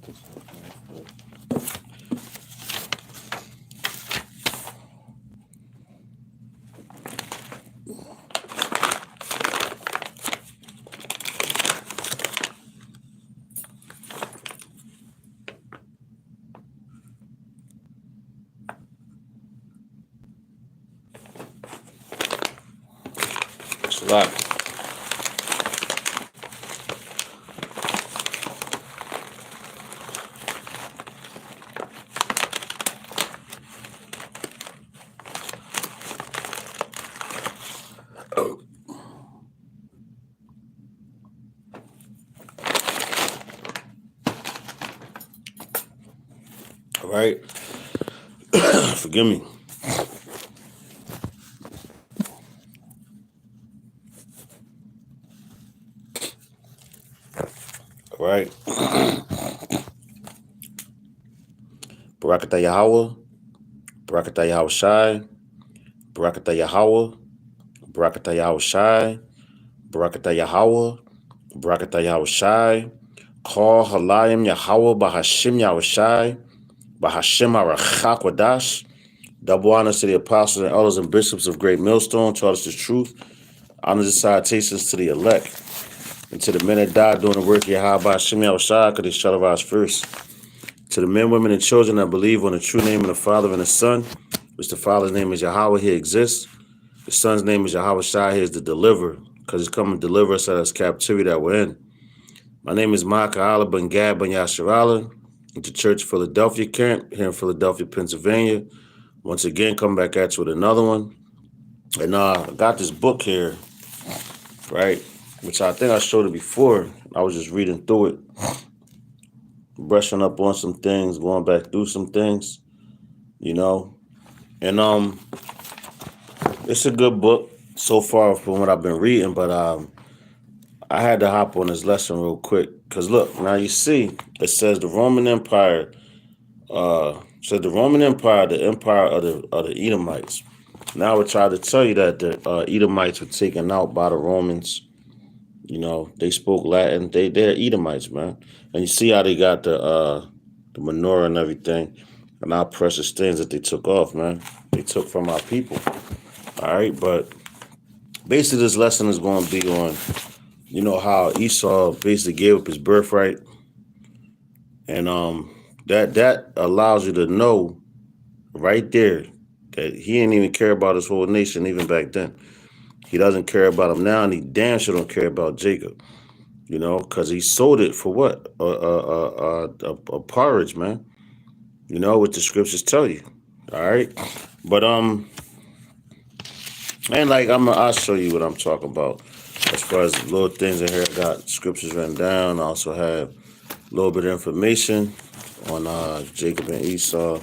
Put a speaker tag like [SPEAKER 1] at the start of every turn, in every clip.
[SPEAKER 1] It's a lot. All right. Forgive me. All right. Barakatah Yahweh. Barakatah Yahweh Shai. Barakatah Yahweh. Barakatah Yahweh Shai. Barakatah Yahweh. Barakatah Yahweh Shai. Call Halayim Yahweh Bahashim Yahweh Shai. Bahashim Arachak Wadash. Double honors to the apostles and elders and bishops of Great Millstone, taught us the truth. Honors and salutations to the elect. And to the men that died doing the work of Yahweh Bahashim Yahweh Shai, because they shall arise first. To the men, women, and children that believe on the true name of the Father and the Son, which the Father's name is Yahweh, he exists. The Son's name is Yahweh Shai, he is the deliverer, because he's come to deliver us out of this captivity that we're in. My name is Micah Allah Ben Gad Ben Yasharala, at the Church of Philadelphia camp here in Philadelphia, Pennsylvania. Once again, come back at you with another one. And I got this book here, right, which I think I showed it before. I was just reading through it, brushing up on some things, going back through some things, you know. And it's a good book so far from what I've been reading, but I had to hop on this lesson real quick. Because look, now you see, it says the Roman Empire, the empire of the Edomites. Now I try to tell you that the Edomites were taken out by the Romans. You know, they spoke Latin. They're Edomites, man. And you see how they got the menorah and everything, and our precious things that they took off, man. They took from our people. All right, but basically this lesson is going to be on, you know, how Esau basically gave up his birthright, and that allows you to know right there that he didn't even care about his whole nation even back then. He doesn't care about him now, and he damn sure don't care about Jacob. You know, because he sold it for what? A porridge, man. You know what the scriptures tell you. All right, but and like I'll show you what I'm talking about. As far as little things in here, I got scriptures written down. I also have a little bit of information on Jacob and Esau.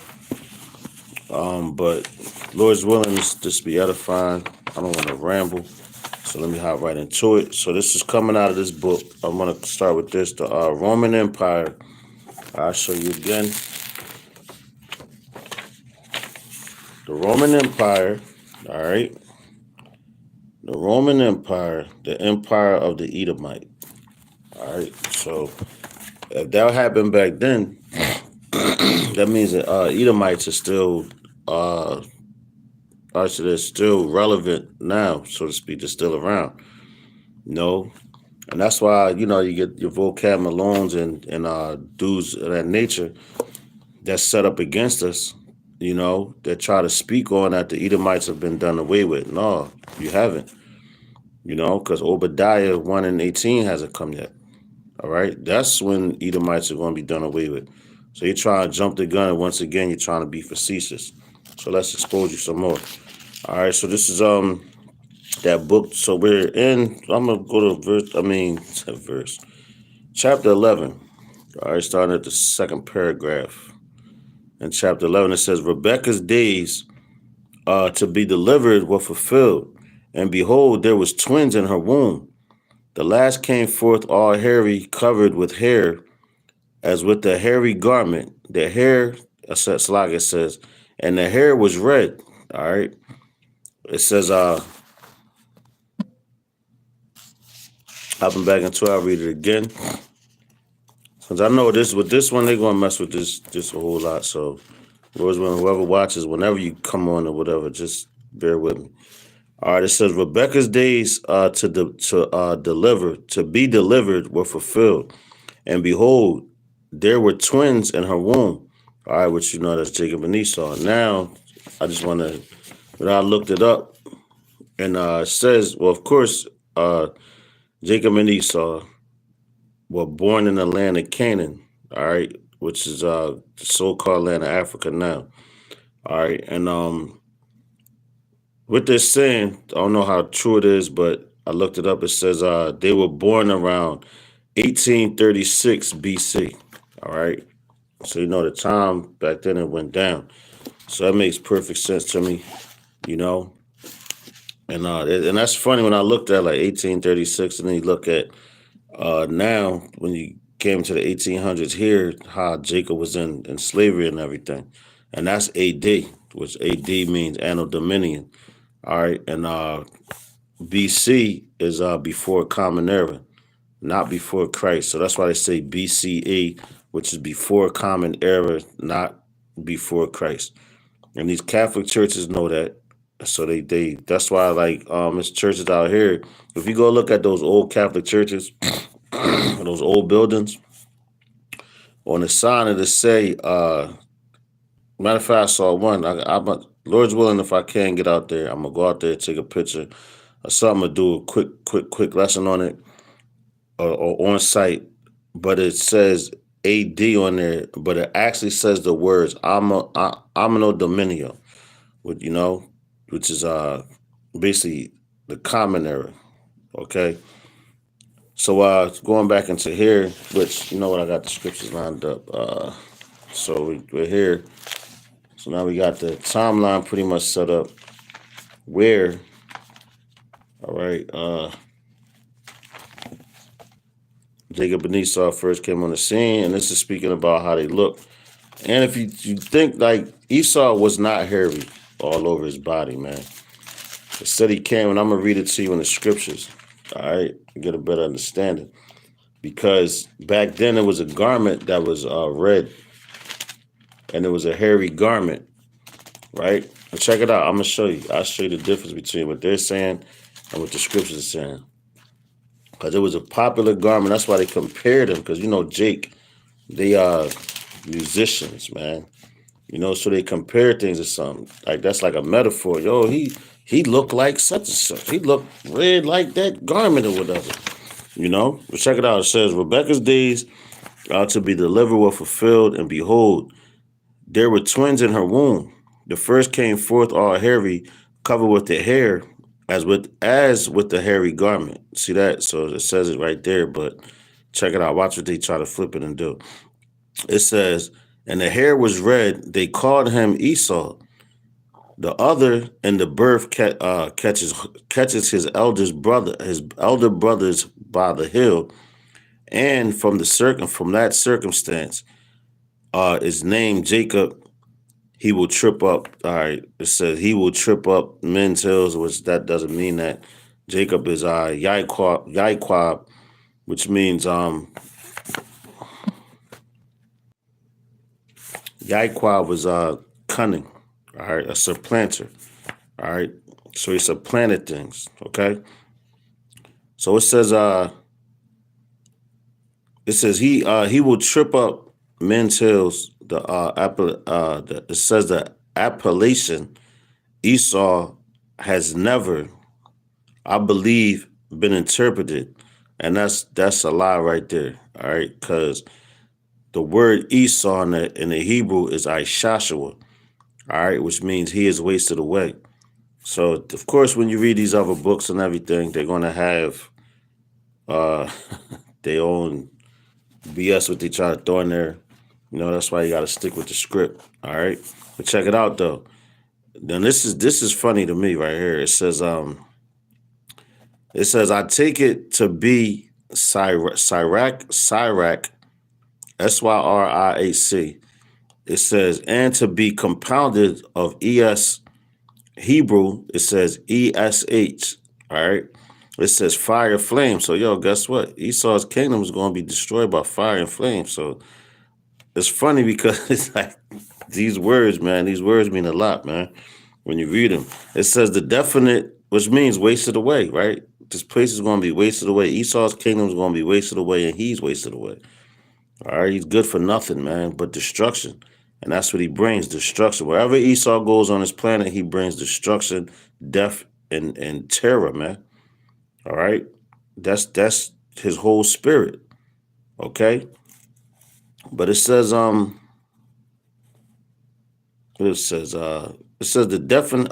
[SPEAKER 1] But Lord's willing, this be edifying. I don't want to ramble, so let me hop right into it. So this is coming out of this book. I'm going to start with this, the Roman Empire. I'll show you again. The Roman Empire, all right? The Roman Empire, the empire of the Edomite. All right, so if that happened back then, that means that Edomites are still, they're still relevant now, so to speak. They're still around, you know, and that's why, you know, you get your vocab Malones and dudes of that nature that's set up against us, you know, that try to speak on that the Edomites have been done away with. No, you haven't, you know, because Obadiah 1:18 hasn't come yet. All right, that's when Edomites are going to be done away with. So you're trying to jump the gun, and once again, you're trying to be facetious. So let's expose you some more. All right, so this is that book. So we're in. I'm gonna go to verse, chapter 11. All right, starting at the second paragraph. In chapter 11, it says, Rebekah's days to be delivered were fulfilled, and behold, there was twins in her womb. The last came forth all hairy, covered with hair, as with a hairy garment. The hair, Slaga says, and the hair was red. All right. It says, hopping back into it, I'll read it again. Because I know this with this one, they're gonna mess with this a whole lot. So, Lord's willing, whoever watches, whenever you come on or whatever, just bear with me. All right, it says Rebecca's days to be delivered were fulfilled, and behold, there were twins in her womb. All right, which you know that's Jacob and Esau. Now, I just want to, when I looked it up, and it says, well, of course, Jacob and Esau were born in the land of Canaan. All right, which is the so-called land of Africa now. All right, and what they're saying, I don't know how true it is, but I looked it up. It says they were born around 1836 BC. All right. So, you know, the time back then it went down. So that makes perfect sense to me, you know. And that's funny when I looked at like 1836 and then you look at now when you came to the 1800s here, how Jacob was in slavery and everything. And that's AD, which AD means Anno Dominion. All right. And BC is before Common Era, not before Christ. So that's why they say BCE, which is before Common Era, not before Christ. And these Catholic churches know that. So they that's why like it's churches out here. If you go look at those old Catholic churches, those old buildings, on the sign it'll say, matter of fact, I saw one. I'm Lord's willing, if I can get out there, I'm gonna go out there and take a picture or something to do a quick lesson on it or on site. But it says AD on there, but it actually says the words Amino Dominio, which is basically the Common Era. Okay. So going back into here, which you know what, I got the scriptures lined up. So we're here. So now we got the timeline pretty much set up where, all right, Jacob and Esau first came on the scene, and this is speaking about how they look. And if you think like Esau was not hairy all over his body, man. It said he came, and I'm gonna read it to you in the scriptures. All right, get a better understanding. Because back then it was a garment that was red, and it was a hairy garment, right? But check it out. I'm gonna show you. I'll show you the difference between what they're saying and what the scriptures are saying. Because it was a popular garment. That's why they compared them. Because you know, Jake, they are musicians, man. You know, so they compare things to something. Like that's like a metaphor. Yo, he looked like such and such. He looked red like that garment or whatever. You know? But check it out. It says, Rebecca's days to be delivered were fulfilled, and behold, there were twins in her womb. The first came forth all hairy, covered with the hair, as with the hairy garment. See that? So it says it right there, but check it out. Watch what they try to flip it and do. It says, and the hair was red, they called him Esau. The other in the birth catches his elder brothers by the heel, and from that circumstance is named Jacob. He will trip up. All right, it says he will trip up men's heels, which that doesn't mean that. Jacob is Yaiquab, which means Yaiquab was cunning. All right, a supplanter. All right, so he supplanted things. Okay, so it says he will trip up men's heels. It says the appellation Esau has never, I believe, been interpreted, and that's a lie right there. All right, because the word Esau in the Hebrew is Ishashua. All right, which means he is wasted away. So of course, when you read these other books and everything, they're gonna have their own BS what they try to throw in there. You know, that's why you gotta stick with the script. All right. But check it out though. Then this is funny to me right here. It says I take it to be Syrac, Syrac, Syriac. It says, and to be compounded of ES Hebrew, it says ESH. All right. It says fire, flame. So, yo, guess what? Esau's kingdom is going to be destroyed by fire and flame. So, it's funny because it's like these words, man, these words mean a lot, man, when you read them. It says the definite, which means wasted away, right? This place is going to be wasted away. Esau's kingdom is going to be wasted away, and he's wasted away. All right, he's good for nothing, man, but destruction. And that's what he brings, destruction. Wherever Esau goes on his planet, he brings destruction, death, and terror, man. All right? That's his whole spirit. Okay? But it says the definite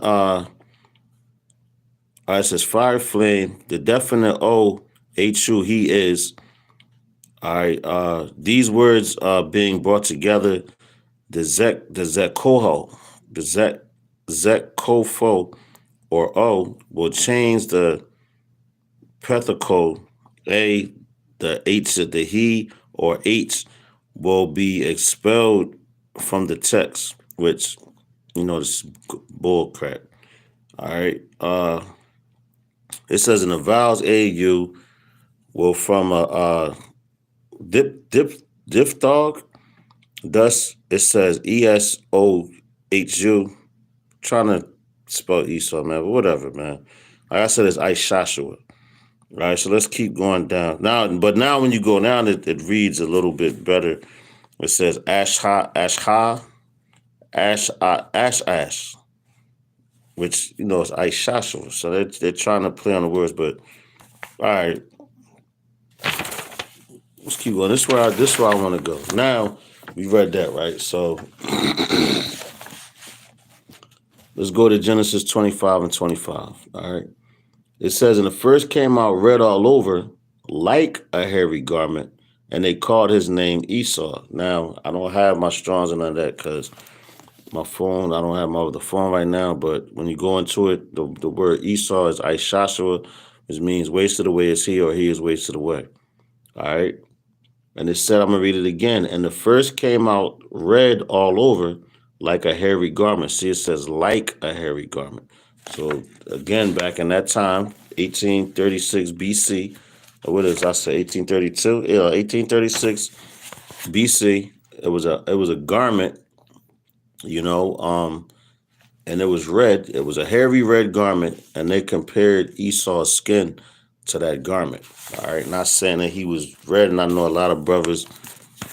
[SPEAKER 1] it says fire flame, the definite O-H-U, he is. All right, these words are being brought together. The Zekoho, the Zekofo, or O, will change the Pethico, A, the H, the he, or H will be expelled from the text, which, this bull crap. All right. It says in the vowels AU will from a diphthong. Thus, it says ESOHU. Trying to spell Esau, man, but whatever, man. Like I said, it's Ishashua. All right, so let's keep going down. Now when you go down, it reads a little bit better. It says Ash, which, is Ishashua. So they're trying to play on the words, but all right. Let's keep going. This is where I want to go. Now, we read that, right? So let's go to Genesis 25 and 25. All right. It says, and the first came out red all over, like a hairy garment, and they called his name Esau. Now, I don't have my Strongs and none of that because my phone, I don't have my other phone right now, but when you go into it, the word Esau is Ishashua, which means wasted away is he, or he is wasted away. All right. And it said, I'm going to read it again. And the first came out red all over like a hairy garment. See, it says like a hairy garment. So, again, back in that time, 1836 BC, or what is I say, 1832? Yeah, 1836 BC. It was a garment, and it was red. It was a hairy red garment, and they compared Esau's skin to that garment. All right, not saying that he was red, and I know a lot of brothers,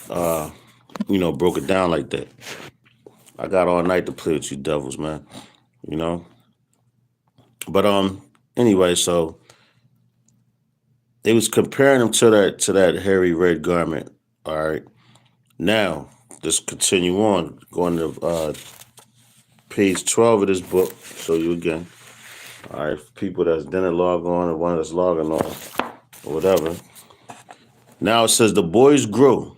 [SPEAKER 1] broke it down like that. I got all night to play with you devils, man. But anyway, so they was comparing him to that hairy red garment. All right. Now, let's continue on. Going to page 12 of this book. Show you again. All right, people that's didn't log on or one that's logging on or whatever. Now it says the boys grew.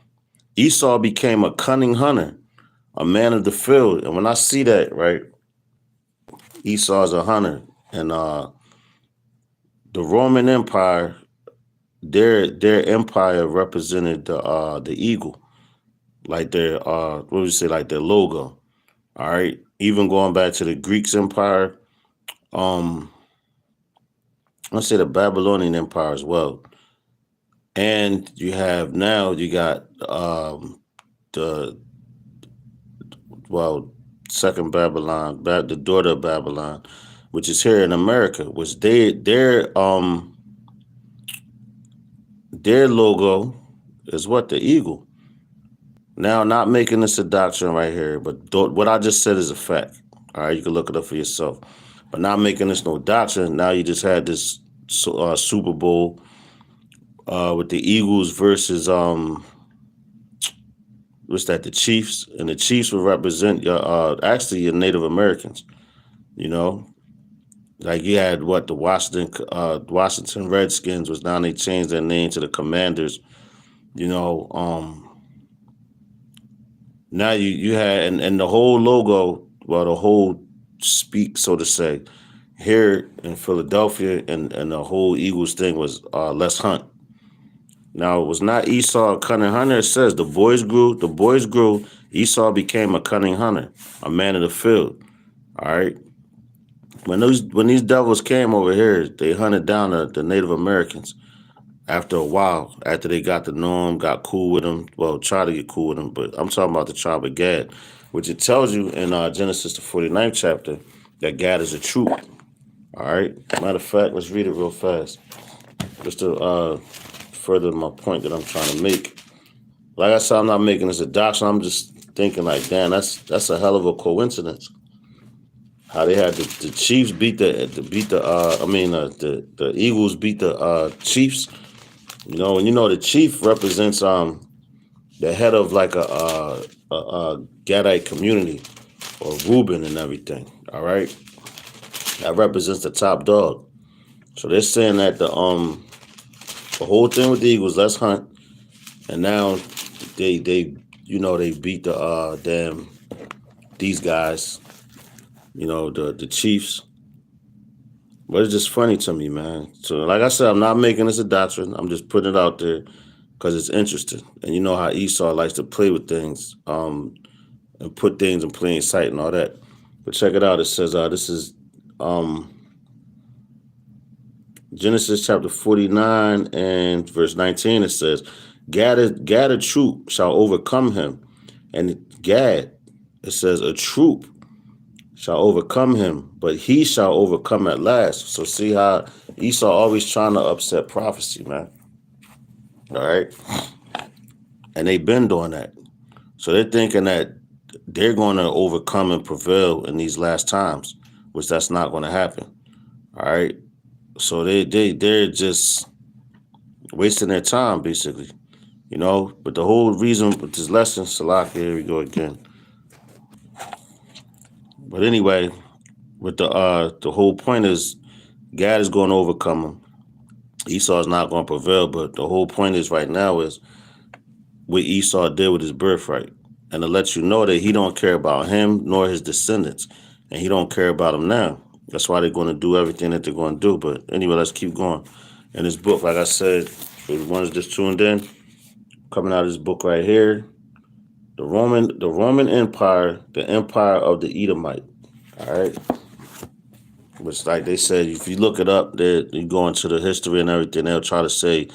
[SPEAKER 1] Esau became a cunning hunter, a man of the field. And when I see that, right, Esau's a hunter. And the Roman Empire, their empire represented the eagle, like their what would you say, like their logo. All right. Even going back to the Greeks Empire, let's say the Babylonian Empire as well. And you got second Babylon, the daughter of Babylon, which is here in America, which their logo is what? The eagle. Now, not making this a doctrine right here, but what I just said is a fact. All right, you can look it up for yourself. But not making this no doctrine. Now you just had this Super Bowl with the Eagles versus what's that? The Chiefs, and the Chiefs will represent actually your Native Americans. Like you had the Washington Redskins was now they changed their name to the Commanders. Now you had and the whole logo, the whole speak, so to say, here in Philadelphia and the whole Eagles thing was let's hunt. Now it was not Esau a cunning hunter. It says the boys grew. Esau became a cunning hunter, a man of the field. All right. when these devils came over here, they hunted down the Native Americans. After a while, after they got to know him, got cool with him, well, try to get cool with him, but I'm talking about the tribe of Gad, which it tells you in Genesis the 49th chapter that Gad is a troop. All right. Matter of fact, let's read it real fast, just to further my point that I'm trying to make. Like I said, I'm not making this a doctrine. I'm just thinking like, damn, that's a hell of a coincidence. How they had the Chiefs beat the Eagles beat the Chiefs. And the chief represents the head of like a Gadite community or Reuben and everything. All right, that represents the top dog. So they're saying that the whole thing with the Eagles, let's hunt, and now they beat the damn these guys, the Chiefs. But it's just funny to me, man. So like I said, I'm not making this a doctrine. I'm just putting it out there because it's interesting. And you know how Esau likes to play with things, and put things in plain sight and all that. But check it out. It says this is Genesis chapter 49 and verse 19. It says, Gad a troop shall overcome him. And Gad, it says, a troop shall overcome him, but he shall overcome at last. So see how Esau always trying to upset prophecy, man. All right. And they've been doing that. So they're thinking that they're going to overcome and prevail in these last times, which that's not going to happen. All right. So they're just wasting their time, basically. But the whole reason with this lesson, Salak, here we go again. But anyway, with the whole point is God is going to overcome him. Esau is not going to prevail, but the whole point is right now is what Esau did with his birthright, and to let you know that he don't care about him nor his descendants, and he don't care about them now. That's why they're going to do everything that they're going to do. But anyway, let's keep going. In this book, like I said, for the ones just tuned in, coming out of this book right here, the Roman Empire, the Empire of the Edomite. All right. Which, like they said, if you look it up, you go into the history and everything, they'll try to say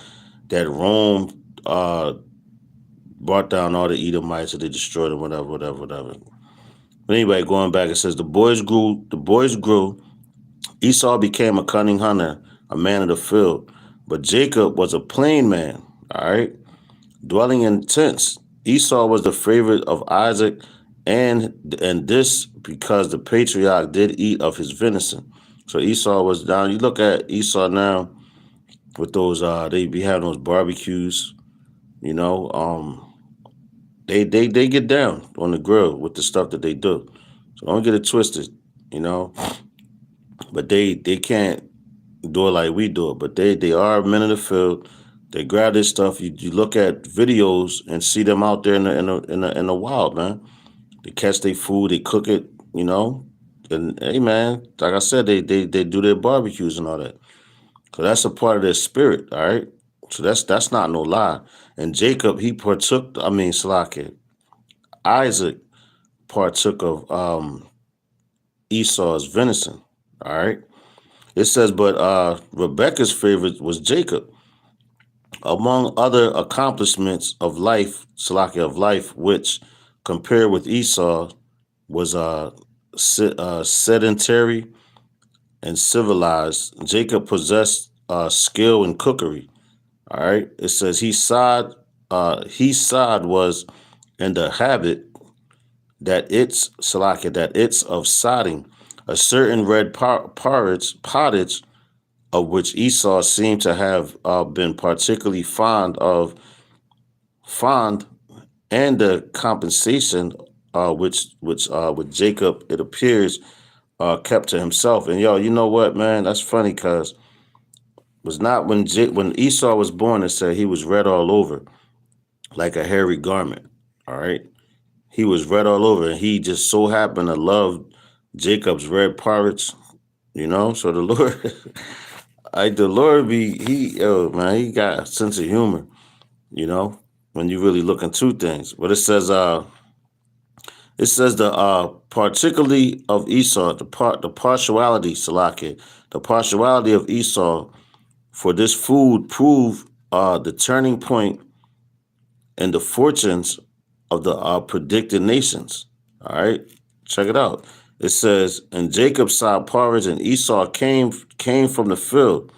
[SPEAKER 1] that Rome brought down all the Edomites and they destroyed them, whatever. But anyway, going back, it says the boys grew. Esau became a cunning hunter, a man of the field. But Jacob was a plain man, all right, dwelling in tents. Esau was the favorite of Isaac, and this because the patriarch did eat of his venison. So Esau was down. You look at Esau now with those, they be having those barbecues, they get down on the grill with the stuff that they do. So don't get it twisted, but they can't do it like we do it. But they are men in the field. They grab this stuff. You look at videos and see them out there in the wild, man. They catch their food, they cook it, And hey, man, like I said, they do their barbecues and all that. So that's a part of their spirit, all right. So that's not no lie. And Jacob, he partook. Salaki, Isaac partook of Esau's venison. All right. It says, but Rebecca's favorite was Jacob. Among other accomplishments of life, Salaki of life, which compared with Esau was sedentary and civilized. Jacob possessed skill in cookery. All right. It says he was in the habit that it's of sodding a certain red pottage of which Esau seemed to have been particularly fond, and the compensation which with Jacob, it appears, kept to himself. And you know what, man? That's funny because was not when Esau was born, it said he was red all over like a hairy garment. All right. He was red all over, and he just so happened to love Jacob's red parrots, So the Lord, he got a sense of humor, when you really look into things. But it says, It says the particularly of Esau, the partiality, Salaki, the partiality of Esau for this food proved the turning point in the fortunes of the predicted nations. All right, check it out. It says, and Jacob saw porridge, and Esau came from the field,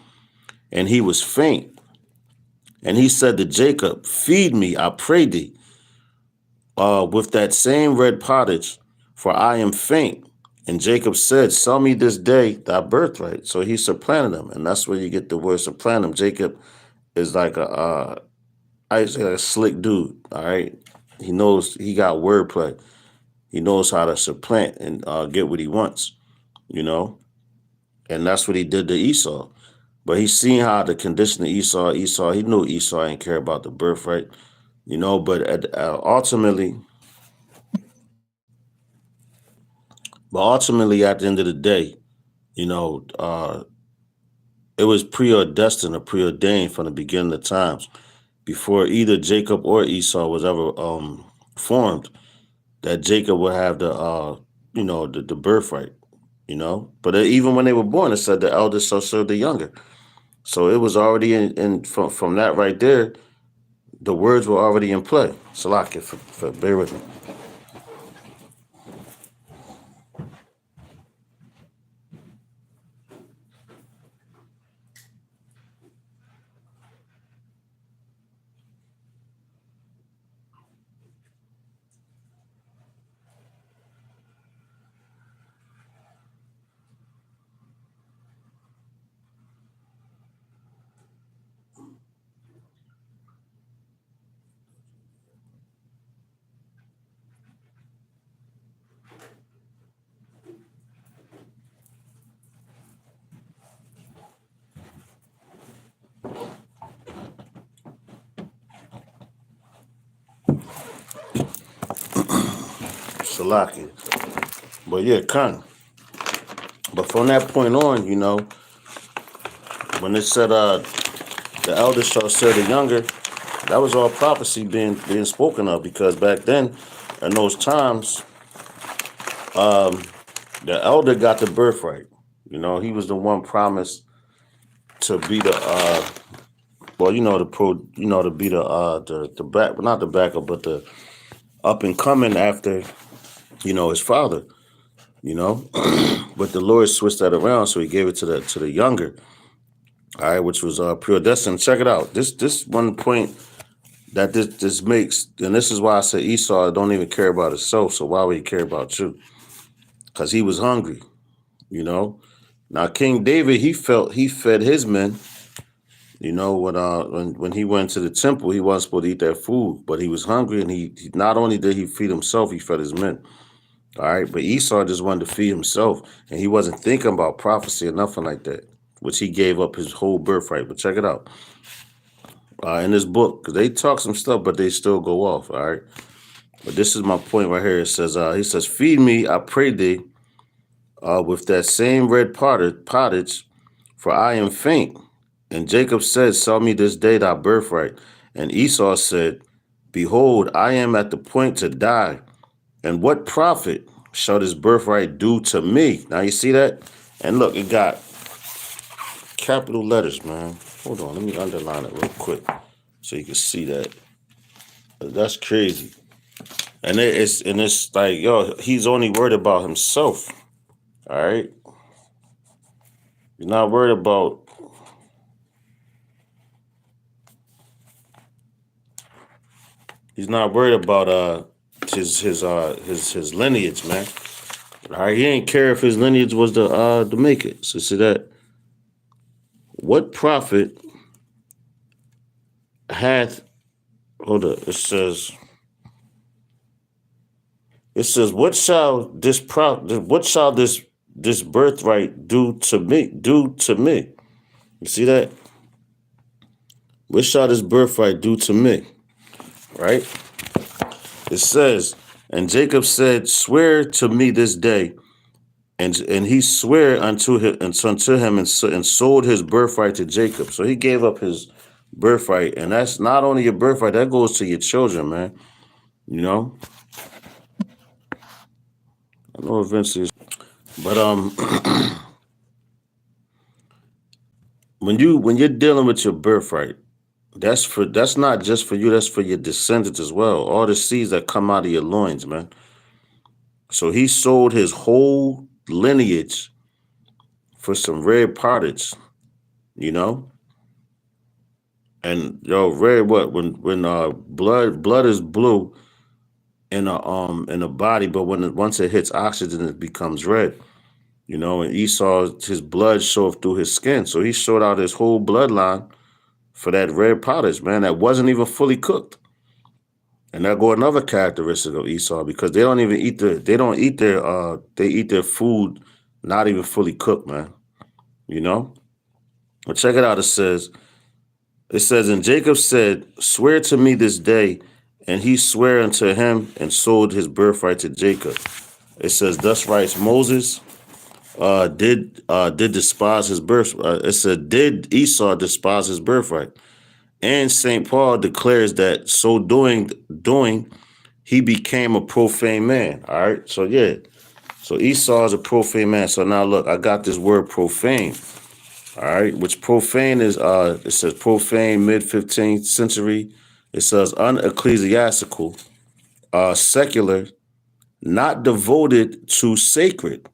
[SPEAKER 1] and he was faint. And he said to Jacob, feed me, I pray thee, with that same red pottage, for I am faint. And Jacob said, sell me this day thy birthright. So he supplanted him, and that's where you get the word supplant him. Jacob is like I say a slick dude. All right, he knows he got wordplay. He knows how to supplant and get what he wants. You know, and that's what he did to Esau. But he seen how the condition of Esau, he knew Esau ain't care about the birthright. You know, but ultimately, at the end of the day, you know, it was preordestined or preordained from the beginning of times, before either Jacob or Esau was ever formed, that Jacob would have the birthright. You know, but even when they were born, it said the eldest shall serve the younger. So it was already in from that right there. The words were already in play. Salaki, bear with me. Salaki. But yeah, Khan. But from that point on, you know, when it said the elder shall serve the younger, that was all prophecy being spoken of, because back then, in those times, the elder got the birthright. You know, he was the one promised to be the to be the back, not the backup, but the up and coming after, his father. You know, but the Lord switched that around, so he gave it to the younger. All right, which was predestined. Check it out. This one point that this makes, and this is why I said Esau don't even care about himself. So why would he care about you? Because he was hungry. You know. Now King David, he fed his men. You know, when he went to the temple, he wasn't supposed to eat that food, but he was hungry, and he not only did he feed himself, he fed his men. All right, but Esau just wanted to feed himself, and he wasn't thinking about prophecy or nothing like that, which he gave up his whole birthright. But check it out in this book, because they talk some stuff, but they still go off. All right, but this is my point right here. It says, he says, "Feed me, I pray thee, with that same red pottage, for I am faint." And Jacob said, "Sell me this day thy birthright." And Esau said, "Behold, I am at the point to die. And what profit shall this birthright do to me?" Now you see that? And look, it got capital letters, man. Hold on, let me underline it real quick so you can see that. That's crazy. And it's like, yo, he's only worried about himself. All right. He's not worried about his lineage, man. All right, he ain't care if his lineage was to make it. So see that? What profit hath? Hold up. It says, what shall this birthright do to me? Do to me? You see that? What shall this birthright do to me? Right? It says, and Jacob said, "Swear to me this day." And he swore unto him and sold his birthright to Jacob. So he gave up his birthright, and that's not only your birthright, that goes to your children, man. You know. I know eventually, but when you're dealing with your birthright, that's not just for you. That's for your descendants as well. All the seeds that come out of your loins, man. So he sold his whole lineage for some red pottage, you know. And yo, red what? When blood is blue in a body, but once it hits oxygen, it becomes red. You know, and Esau, his blood showed through his skin, so he showed out his whole bloodline for that red pottage, man. That wasn't even fully cooked. And that go another characteristic of Esau because they don't even eat they eat their food not even fully cooked, man. You know? But check it out. It says, and Jacob said, swear to me this day, and he sware unto him and sold his birthright to Jacob. It says, thus writes Moses, did despise his birth. It said, did Esau despise his birthright? And St. Paul declares that so doing, he became a profane man. All right. So yeah. So Esau is a profane man. So now look, I got this word profane. All right, which profane is it says profane mid 15th century. It says unecclesiastical, secular, not devoted to sacred,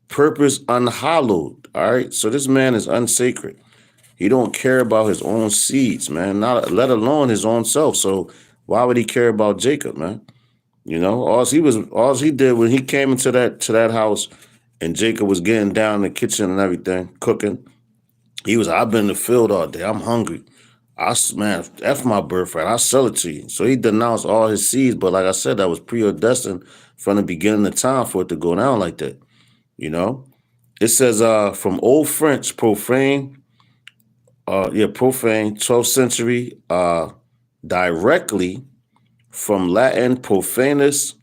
[SPEAKER 1] purpose unhallowed. All right. So this man is unsacred. He don't care about his own seeds, man, not let alone his own self. So why would he care about Jacob, man? You know, all he did when he came into that house and Jacob was getting down in the kitchen and everything, cooking. I've been in the field all day. I'm hungry. Man, F my birthright. I'll sell it to you. So he denounced all his seeds, but like I said, that was predestined from the beginning of time for it to go down like that. You know? It says from Old French, profane, profane, 12th century, directly from Latin profanus,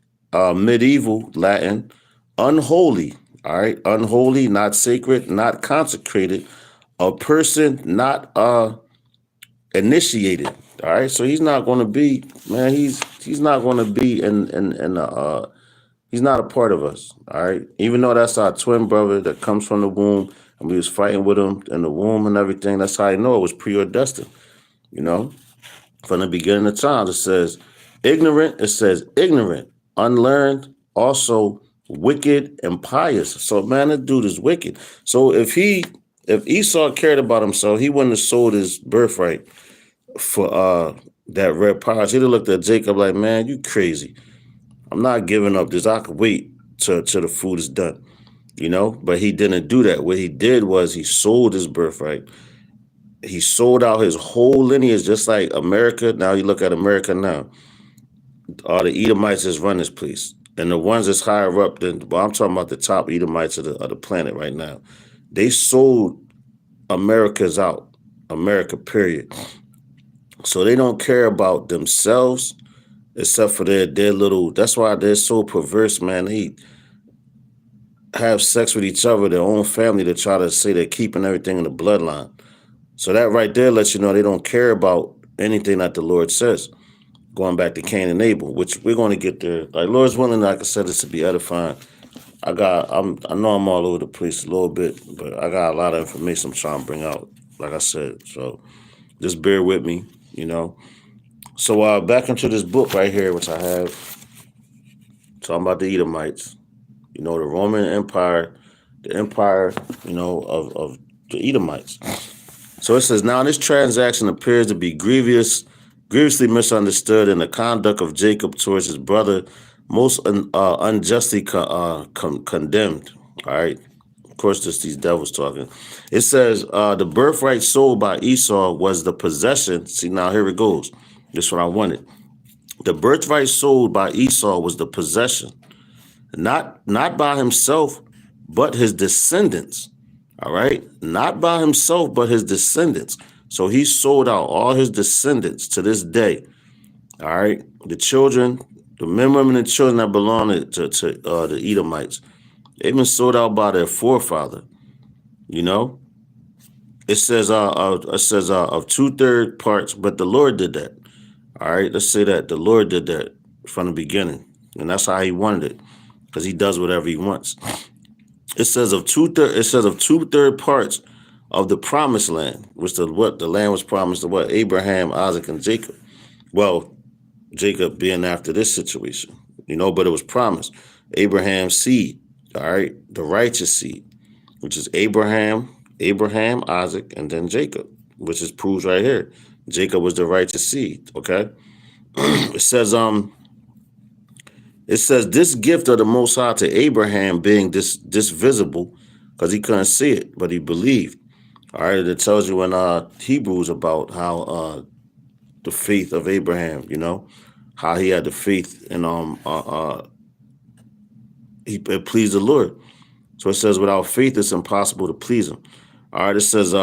[SPEAKER 1] medieval Latin, unholy. All right, unholy, not sacred, not consecrated, a person not initiated. All right, so he's not going to be, man. He's not going to be he's not a part of us. All right, even though that's our twin brother that comes from the womb, and we was fighting with him in the womb and everything. That's how I know it was predestined. You know, from the beginning of time, it says ignorant. It says ignorant, unlearned, also wicked and pious. So man, this dude is wicked. So if Esau cared about himself, he wouldn't have sold his birthright for that red pottage. He'd have looked at Jacob like, man, you crazy. I'm not giving up this. I could wait till the food is done. You know, but he didn't do that. What he did was he sold his birthright. He sold out his whole lineage, just like America. Now you look at America now. All the Edomites just run this place. And the ones that's higher up than, well, I'm talking about the top Edomites of the planet right now. They sold America's out. America, period. So they don't care about themselves except for their little, that's why they're so perverse, man. They have sex with each other, their own family, to try to say they're keeping everything in the bloodline. So that right there lets you know they don't care about anything that the Lord says. Going back to Cain and Abel, which we're going to get there. Like Lord's willing, like I said, this to be edifying. I know I'm all over the place a little bit, but I got a lot of information I'm trying to bring out, like I said. So just bear with me, you know. So back into this book right here, which I have, talking about the Edomites, you know, the Roman Empire, the empire, you know, of the Edomites. So it says, now this transaction appears to be grievously misunderstood, and the conduct of Jacob towards his brother most unjustly condemned. All right. Of course, just these devils talking. It says the birthright sold by Esau was the possession. See, now here it goes. This is what I wanted. The birthright sold by Esau was the possession, not by himself, but his descendants. All right. Not by himself, but his descendants. So he sold out all his descendants to this day. All right. The children, the men, women, and children that belong to the Edomites, they've been sold out by their forefather. You know, it says of 2/3 parts, but the Lord did that. All right. Let's say that the Lord did that from the beginning. And that's how he wanted it. because he does whatever he wants. It says of two-third parts of the promised land, which the land was promised to what? Abraham, Isaac, and Jacob. Well, Jacob being after this situation, but it was promised. Abraham's seed, all right, the righteous seed, which is Abraham, Isaac, and then Jacob, which is proves right here. Jacob was the righteous seed. Okay. It says this gift of the Most High to Abraham being this visible, because he couldn't see it, but he believed. All right, it tells you in Hebrews about how the faith of Abraham, how he had the faith and it pleased the Lord. So it says, without faith, it's impossible to please him. All right, it says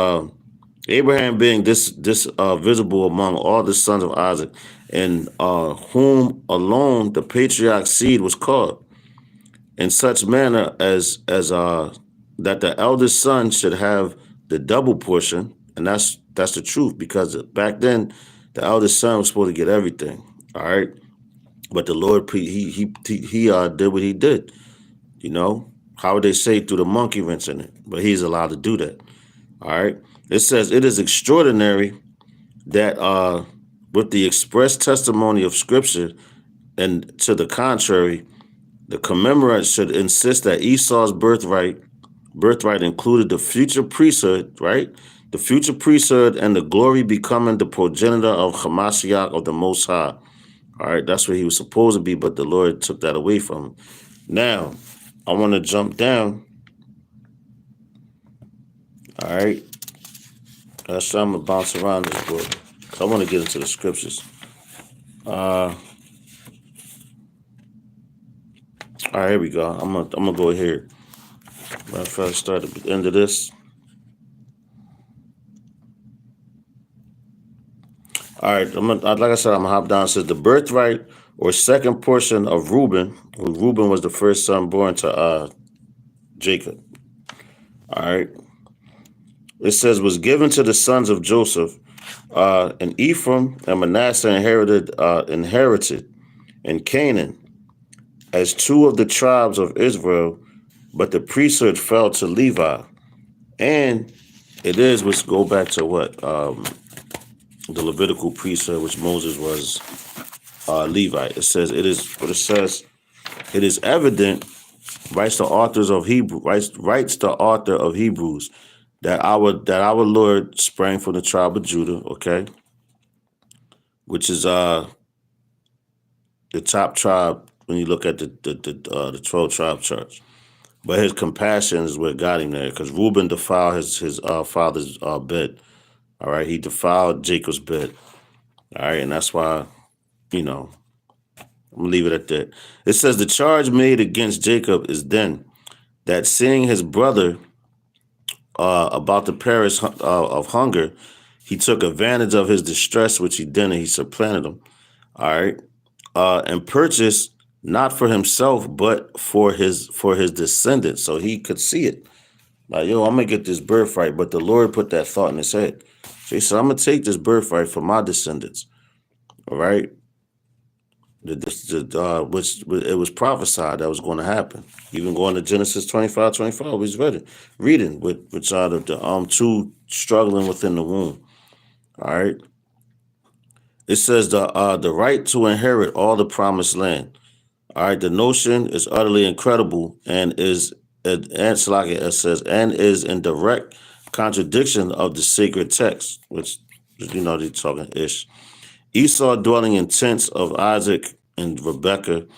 [SPEAKER 1] Abraham being this visible among all the sons of Isaac, and whom alone the patriarch seed was called, in such manner as that the eldest son should have the double portion, and that's the truth, because back then the eldest son was supposed to get everything. All right, but the Lord he did what he did. How would they say, through the monkey wrench in it? But he's allowed to do that. All right. It says it is extraordinary that with the express testimony of Scripture, and to the contrary, the commemorant should insist that Esau's birthright included the future priesthood, right? The future priesthood and the glory becoming the progenitor of Hamashiach of the Most High. All right, that's what he was supposed to be, but the Lord took that away from him. Now, I want to jump down. All right. So I'm going to bounce around this book. I want to get into the scriptures. All right, here we go. I'm gonna go here. Matter of fact, start at the end of this. All right, like I said, I'm gonna hop down. It says the birthright or second portion of Reuben. Reuben was the first son born to Jacob. All right. It says was given to the sons of Joseph, and Ephraim and Manasseh inherited in Canaan as two of the tribes of Israel, but the priesthood fell to Levi. And let's go back to what? The Levitical priesthood, which Moses was Levi. It says it is evident, writes the author of Hebrews, that our Lord sprang from the tribe of Judah, okay, which is the top tribe when you look at the 12 tribe charts. But his compassion is what got him there, because Reuben defiled his father's bed. All right, he defiled Jacob's bed. All right, and that's why, I'm gonna leave it at that. It says the charge made against Jacob is then that, seeing his brother about to perish of hunger, he took advantage of his distress, which he did, and he supplanted him. All right, and purchased not for himself but for his descendants, so he could see it. Like, I'm gonna get this birthright, but the Lord put that thought in his head. So he said, I'm gonna take this birthright for my descendants. All right. Which it was prophesied that was going to happen. Even going to Genesis 25, we was reading which are the two struggling within the womb. All right. It says the right to inherit all the promised land. All right. The notion is utterly incredible and is in direct contradiction of the sacred text, which they're talking ish. Esau dwelling in tents of Isaac and Rebekah.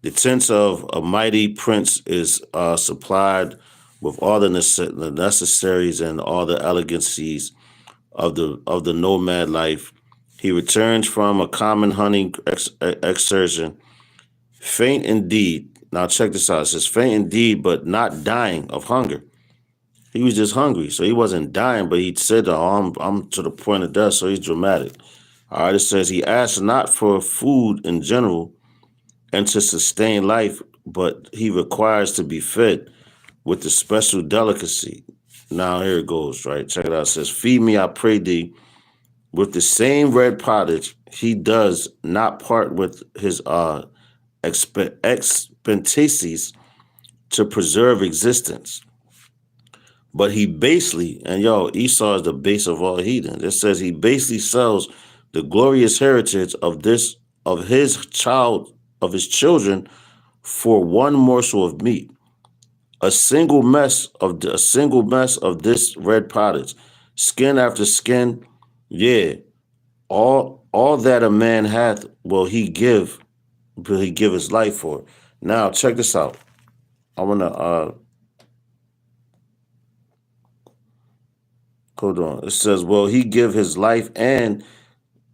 [SPEAKER 1] The tents of a mighty prince is supplied with all the necessaries and all the elegancies of the nomad life. He returns from a common hunting excursion, faint indeed. Now check this out. It says faint indeed, but not dying of hunger. He was just hungry, so he wasn't dying, but he said, I'm to the point of death, so he's dramatic. All right, it says he asked not for food in general and to sustain life, but he requires to be fed with the special delicacy. Now here it goes, right? Check it out. It says, feed me, I pray thee, with the same red pottage he does not part with his expectancies to preserve existence. But he basically, and Esau is the base of all heathen. It says he basically sells the glorious heritage of his children for one morsel of meat. A single mess of this red pottage, skin after skin. Yeah, all that a man hath will he give his life for. Now check this out. I wanna hold on. It says, will he give his life, and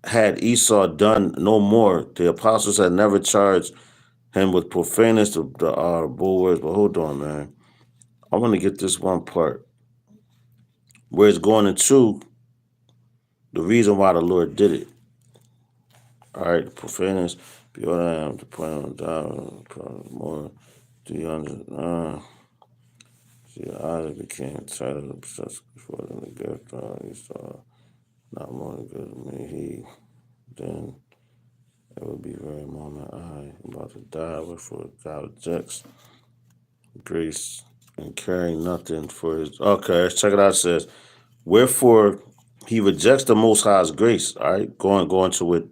[SPEAKER 1] had Esau done no more? The apostles had never charged him with profaneness, the bull words. But hold on, man. I want to get this one part where it's going into the reason why the Lord did it. All right, the profaneness. Beyond I am to point on down more. Do you understand? See, Isaac became tired of obsessed before the gift. Esau not more than good to me. Then it would be very moment I am about to die. Wherefore God rejects grace and caring nothing for his. Okay, let's check it out. It says, wherefore he rejects the Most High's grace. All right, going to what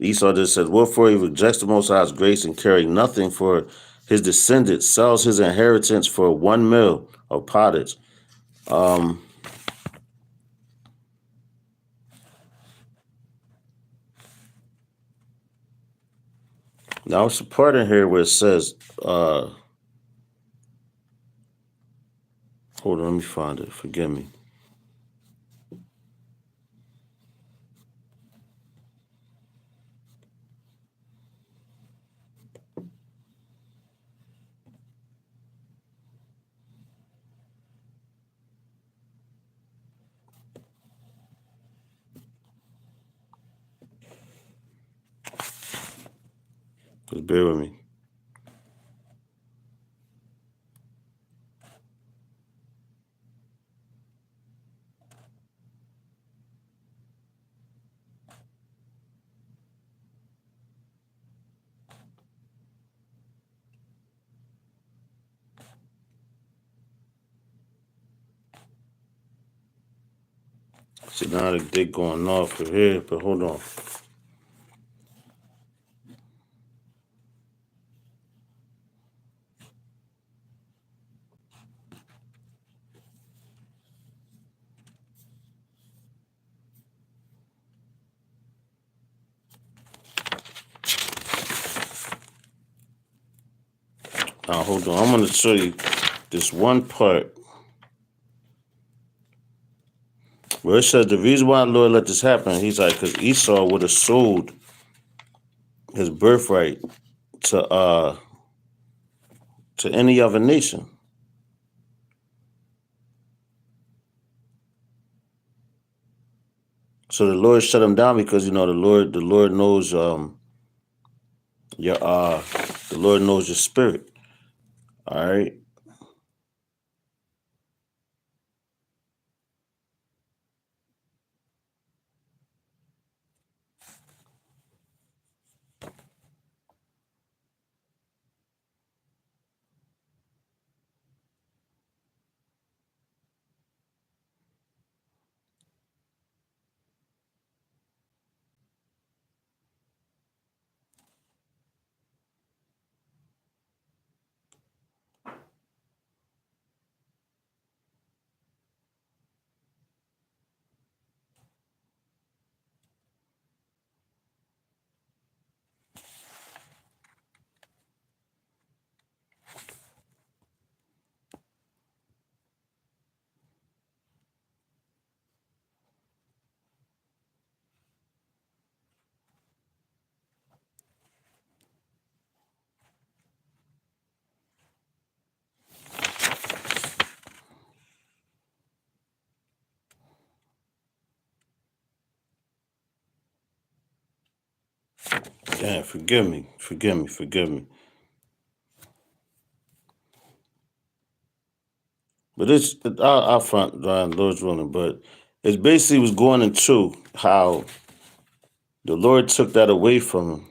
[SPEAKER 1] Esau just said. Wherefore he rejects the Most High's grace and caring nothing for his descendants, sells his inheritance for 1 meal of pottage. Now it's a part in here where it says, hold on, let me find it. Forgive me. Just bear with me. See, now the dick going off for here, but hold on. Now, hold on. I'm going to show you this one part where it says the reason why the Lord let this happen. He's like, because Esau would have sold his birthright to any other nation. So the Lord shut him down because the Lord knows the Lord knows your spirit. All right. Yeah, forgive me. But I find Lord's willing, but it basically was going into how the Lord took that away from him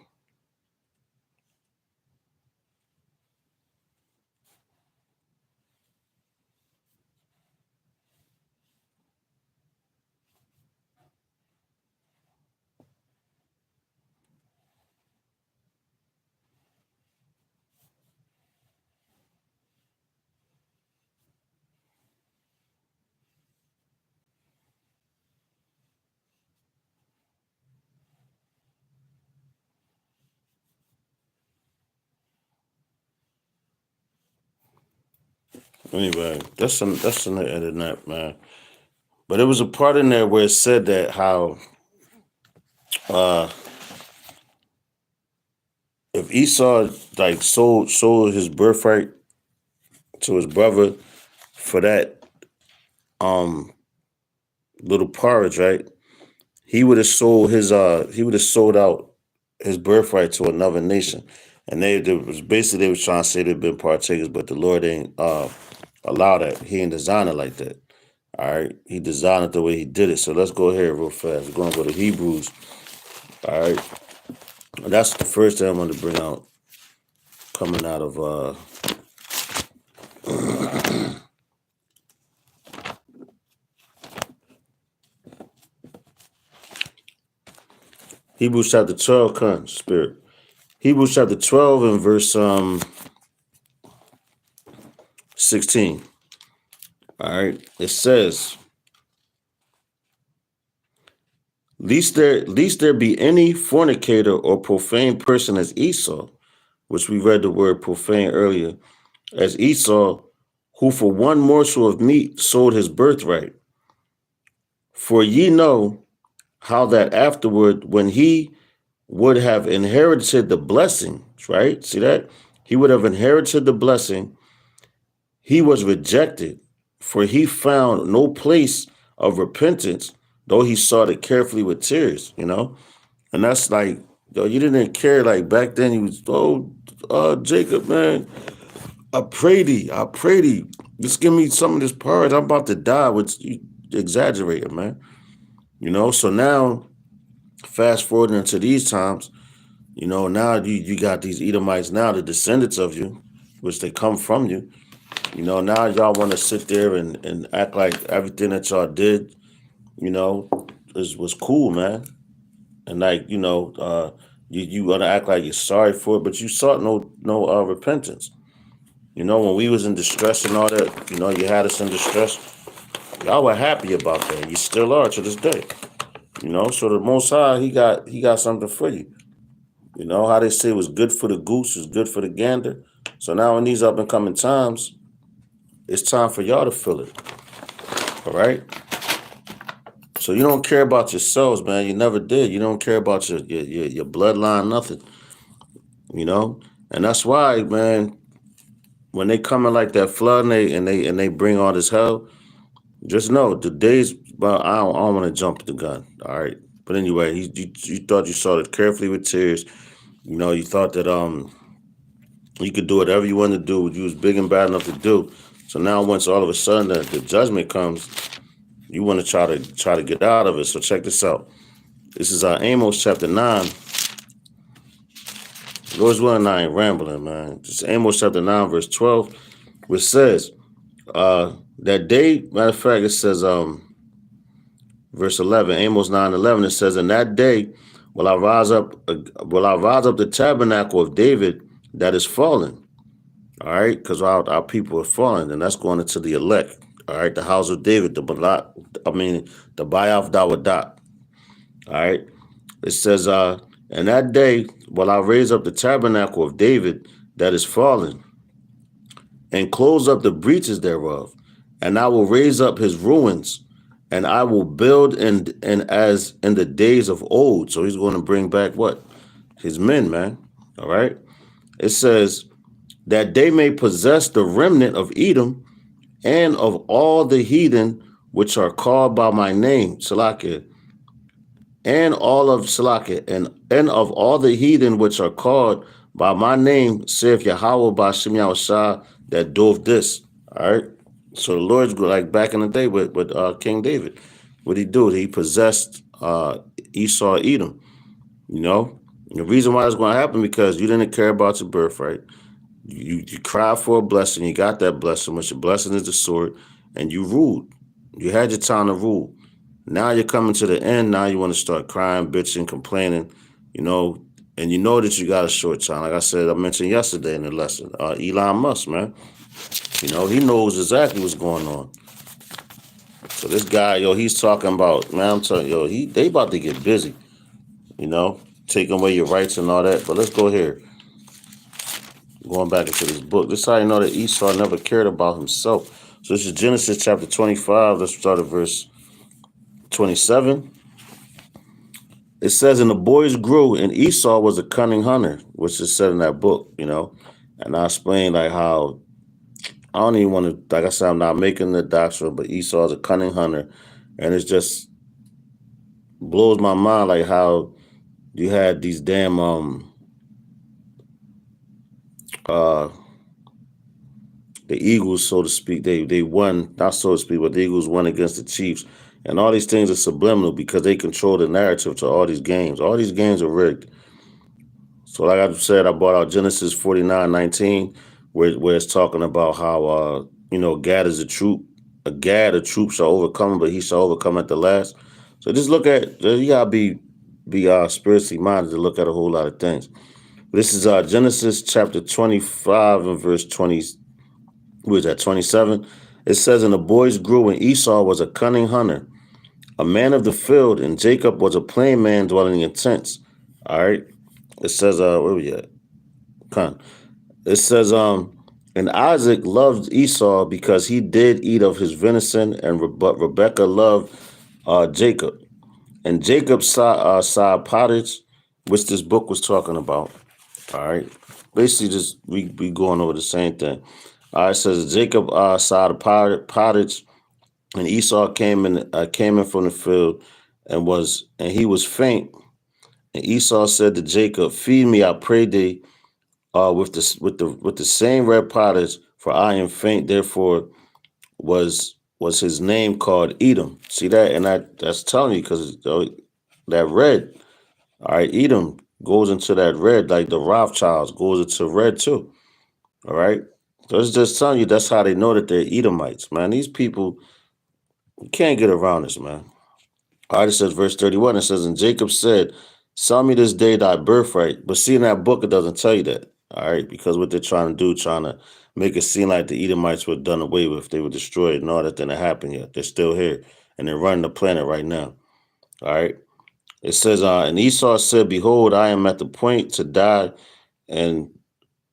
[SPEAKER 1] Anyway, that's in the internet, man. But it was a part in there where it said that how uh if Esau like sold his birthright to his brother for that um little porridge, right? He would have sold out his birthright to another nation. And they was basically they was trying to say they've been partakers, but the Lord ain't allow that. He ain't design it like that. All right. He designed it the way he did it. So let's go here real fast. We're gonna go to Hebrews. All right. And that's the first thing I wanted to bring out coming out of Hebrews chapter 12, current spirit. Hebrews chapter 12 and verse 16. All right. It says, Least there be any fornicator or profane person as Esau, which we read the word profane earlier, as Esau, who for one morsel of meat sold his birthright. For ye know how that afterward, when he would have inherited the blessing, right? See that? He would have inherited the blessing. He was rejected, for he found no place of repentance, though he sought it carefully with tears, And that's like, yo, you didn't care. Like back then, he was, Jacob, man, I pray thee. Just give me some of this porridge. I'm about to die, which you exaggerating, man. So now, fast forwarding into these times, now you got these Edomites now, the descendants of you, which they come from you. Now y'all want to sit there and act like everything that y'all did, was cool, man. And like, you want to act like you're sorry for it, but you sought no repentance. When we was in distress and all that, you had us in distress. Y'all were happy about that. You still are to this day. So the Most High, he got something for you. How they say it was good for the goose is good for the gander. So now in these up and coming times, it's time for y'all to feel it. All right. So you don't care about yourselves, man. You never did. You don't care about your bloodline, nothing. And that's why, man, when they come in like that flood and they bring all this hell, just know the days. Well, I don't want to jump the gun. All right. But anyway, you thought you saw it carefully with tears. You thought that you could do whatever you wanted to do. You was big and bad enough to do. So now once all of a sudden the judgment comes, you want to try to get out of it. So check this out. This is Amos chapter 9. Lord's willing, I ain't rambling, man. This is Amos chapter 9, verse 12, which says, that day, matter of fact, it says, verse 11, Amos 9:11, it says, in that day will I rise up the tabernacle of David that is fallen. All right, because our people are fallen, and that's going into the elect. All right, the house of David, the Bayav Dawadat. All right, it says, in that day will I raise up the tabernacle of David that is fallen, and close up the breaches thereof, and I will raise up his ruins, and I will build and as in the days of old. So he's going to bring back what? His men, man. All right. It says that they may possess the remnant of Edom and of all the heathen which are called by my name, Salakia, and all of Salakia, and of all the heathen which are called by my name, saith Yahweh Ba'Shem Yahushua, that doeth this. All right. So the Lord's like back in the day with King David. What he do? He possessed Esau, Edom. The reason why it's going to happen because you didn't care about your birthright. You cried for a blessing. You got that blessing, which your blessing is the sword, and you ruled. You had your time to rule. Now you're coming to the end. Now you want to start crying, bitching, complaining, and you know that you got a short time. Like I mentioned yesterday in the lesson, Elon Musk, man. He knows exactly what's going on. So this guy, he's talking about, man, I'm telling you, they about to get busy, taking away your rights and all that. But let's go here. Going back into this book. This is how you know that Esau never cared about himself. So this is Genesis chapter 25. Let's start at verse 27. It says, and the boys grew, and Esau was a cunning hunter, which is said in that book, And I explained like how I don't even want to, like I said, I'm not making the doctrine, but Esau is a cunning hunter. And it just blows my mind like how you had these damn the Eagles, so to speak, they won, not so to speak, but the Eagles won against the Chiefs. And all these things are subliminal because they control the narrative to all these games. All these games are rigged. So like I said, I brought out Genesis 49:19, where it's talking about how Gad is a troop. A troop shall overcome him, but he shall overcome at the last. So just look at, you gotta be spiritually minded to look at a whole lot of things. This is Genesis chapter 25 and verse 20. Who is that? 27. It says, and the boys grew, and Esau was a cunning hunter, a man of the field, and Jacob was a plain man dwelling in tents. All right. It says, where we at? It says, and Isaac loved Esau because he did eat of his venison, but Rebekah loved Jacob. And Jacob saw pottage, which this book was talking about. All right. Basically, just we going over the same thing. It says Jacob saw the pottage, and Esau came in from the field, and he was faint. And Esau said to Jacob, "Feed me, I pray thee, with the same red pottage, for I am faint." Therefore, was his name called Edom. See that, and that's telling you because that red. All right, Edom goes into that red like the Rothschilds goes into red too. All right. So it's just telling you that's how they know that they're Edomites, man. These people, you can't get around this, man. All right, it says verse 31, it says, and Jacob said, sell me this day thy birthright. But see, in that book, it doesn't tell you that. All right, because what they're trying to do, trying to make it seem like the Edomites were done away with, they were destroyed, and all that didn't happen yet. They're still here, and they're running the planet right now. All right. It says, and Esau said, behold, I am at the point to die, and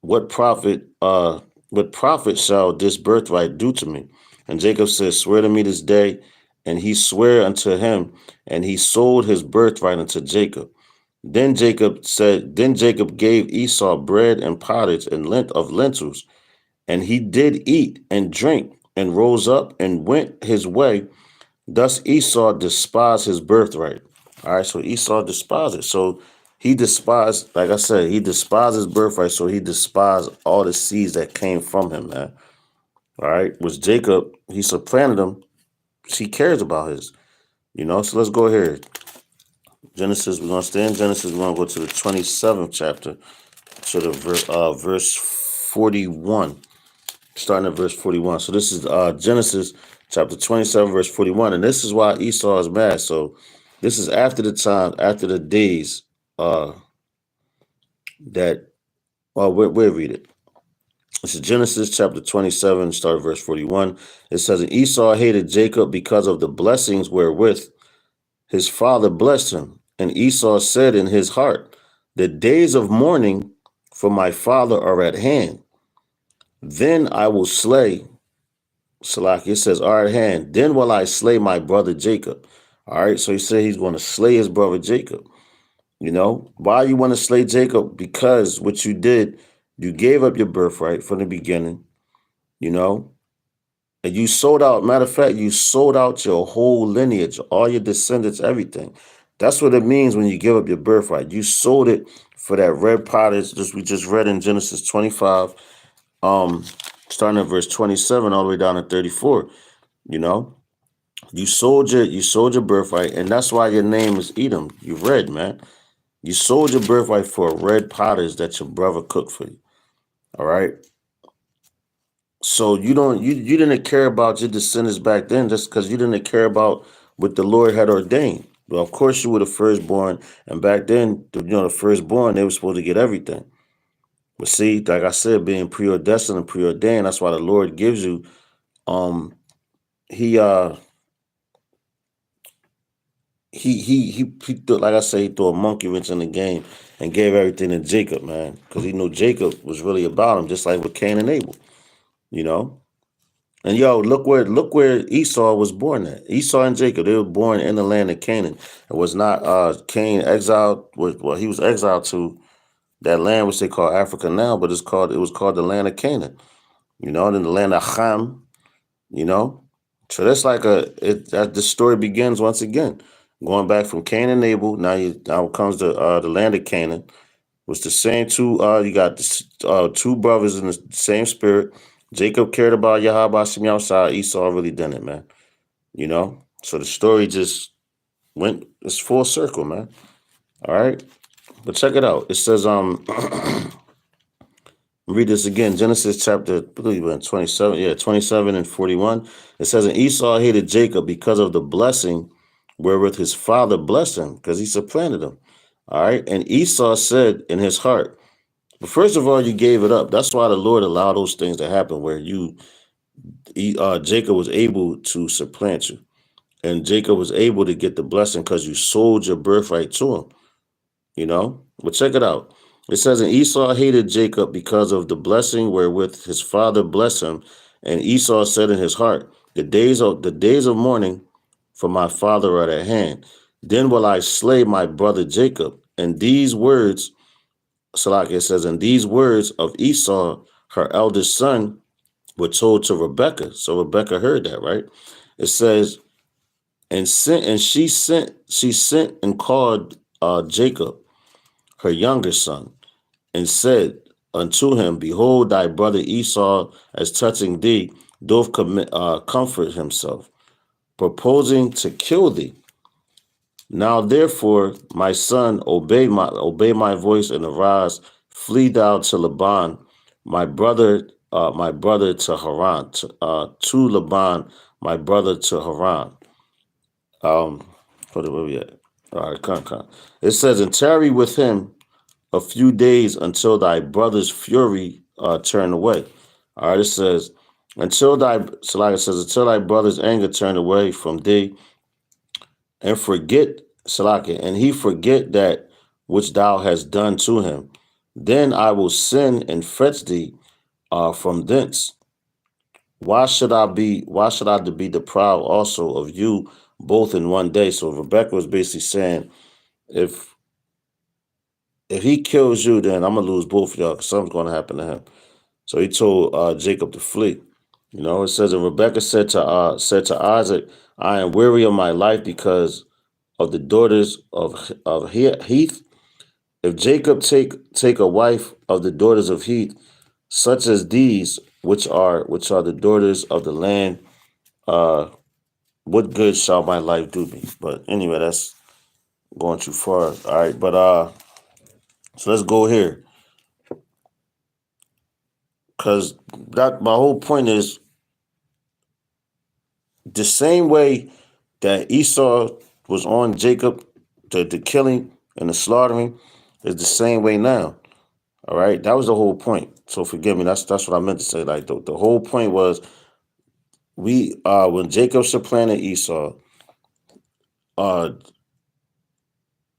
[SPEAKER 1] what profit shall this birthright do to me? And Jacob said, swear to me this day. And he sware unto him, and he sold his birthright unto Jacob. Then Jacob gave Esau bread and pottage and of lentils, and he did eat and drink, and rose up and went his way. Thus Esau despised his birthright. All right, so Esau despised it. So he despised, like I said, he despised his birthright, so he despised all the seeds that came from him, man. All right, was Jacob, he supplanted him. He cares about his, so let's go here. Genesis, we're going to stay in Genesis. We're going to go to the 27th chapter, to the verse 41, starting at verse 41. So this is Genesis chapter 27, verse 41. And this is why Esau is mad. So this is after the days that, we'll read it. This is Genesis chapter 27, start verse 41. It says, and Esau hated Jacob because of the blessings wherewith his father blessed him. And Esau said in his heart, the days of mourning for my father are at hand. Then I will slay, Salaki, it says, are at hand. Then will I slay my brother Jacob. All right, so he said he's going to slay his brother Jacob. Why you want to slay Jacob? Because what you did, you gave up your birthright from the beginning, and you sold out. Matter of fact, you sold out your whole lineage, all your descendants, everything. That's what it means when you give up your birthright. You sold it for that red pottage, we just read in Genesis 25, starting at verse 27 all the way down to 34. You sold your birthright, and that's why your name is Edom. You read, man. You sold your birthright for a red pottage that your brother cooked for you. All right. So you didn't care about your descendants back then just because you didn't care about what the Lord had ordained. Well, of course you were the firstborn, and back then, the firstborn, they were supposed to get everything. But see, like I said, being preordestined and preordained, that's why the Lord gives you, he threw, like I say, he threw a monkey wrench in the game and gave everything to Jacob, man, because he knew Jacob was really about him, just like with Cain and Abel, you know. And yo, look where Esau was born at. Esau and Jacob, they were born in the land of Canaan. It was not Cain exiled. Well, he was exiled to that land which they call Africa now, but it was called the land of Canaan. You know, and in the land of Ham. You know, so that's like the story begins once again, going back from Cain and Abel. Now comes the land of Canaan. Was the same two. You got two brothers in the same spirit. Jacob cared about Yahweh Shem outside. Esau really didn't, man. You know, so the story just went. It's full circle, man. All right, but check it out. It says read this again. Genesis chapter, I believe 27. Yeah, 27 and 41. It says, and Esau hated Jacob because of the blessing wherewith his father blessed him, because he supplanted him. All right. And Esau said in his heart, but first of all, you gave it up. That's why the Lord allowed those things to happen where Jacob was able to supplant you. And Jacob was able to get the blessing because you sold your birthright to him. You know, but check it out. It says, and Esau hated Jacob because of the blessing wherewith his father blessed him. And Esau said in his heart, the days of mourning for my father are at hand. Then will I slay my brother Jacob. And these words, Salak, it says, and these words of Esau, her eldest son, were told to Rebekah. So Rebekah heard that, right? It says, she sent and called Jacob, her younger son, and said unto him, behold, thy brother Esau, as touching thee, doth comfort himself, proposing to kill thee. Now therefore, my son, obey my voice and arise, flee thou to Laban, my brother to Haran, to Laban, my brother to Haran. Where we at? All right, come. It says, and tarry with him a few days until thy brother's fury turn away. All right, it says, until thy brother's anger turn away from thee, and forget, Salaki, and he forget that which thou hast done to him. Then I will send and fetch thee from thence. Why should I be deprived also of you both in one day? So Rebecca was basically saying, if he kills you, then I'm gonna lose both of y'all because something's gonna happen to him. So he told Jacob to flee. You know, it says, and Rebekah said to Isaac, I am weary of my life because of the daughters of Heath. If Jacob take a wife of the daughters of Heath, such as these, which are the daughters of the land, what good shall my life do me? But anyway, that's going too far. All right, but so let's go here. Because my whole point is the same way that Esau was on Jacob, the killing and the slaughtering, is the same way now. All right, that was the whole point. So forgive me. That's what I meant to say. Like the whole point was when Jacob supplanted Esau,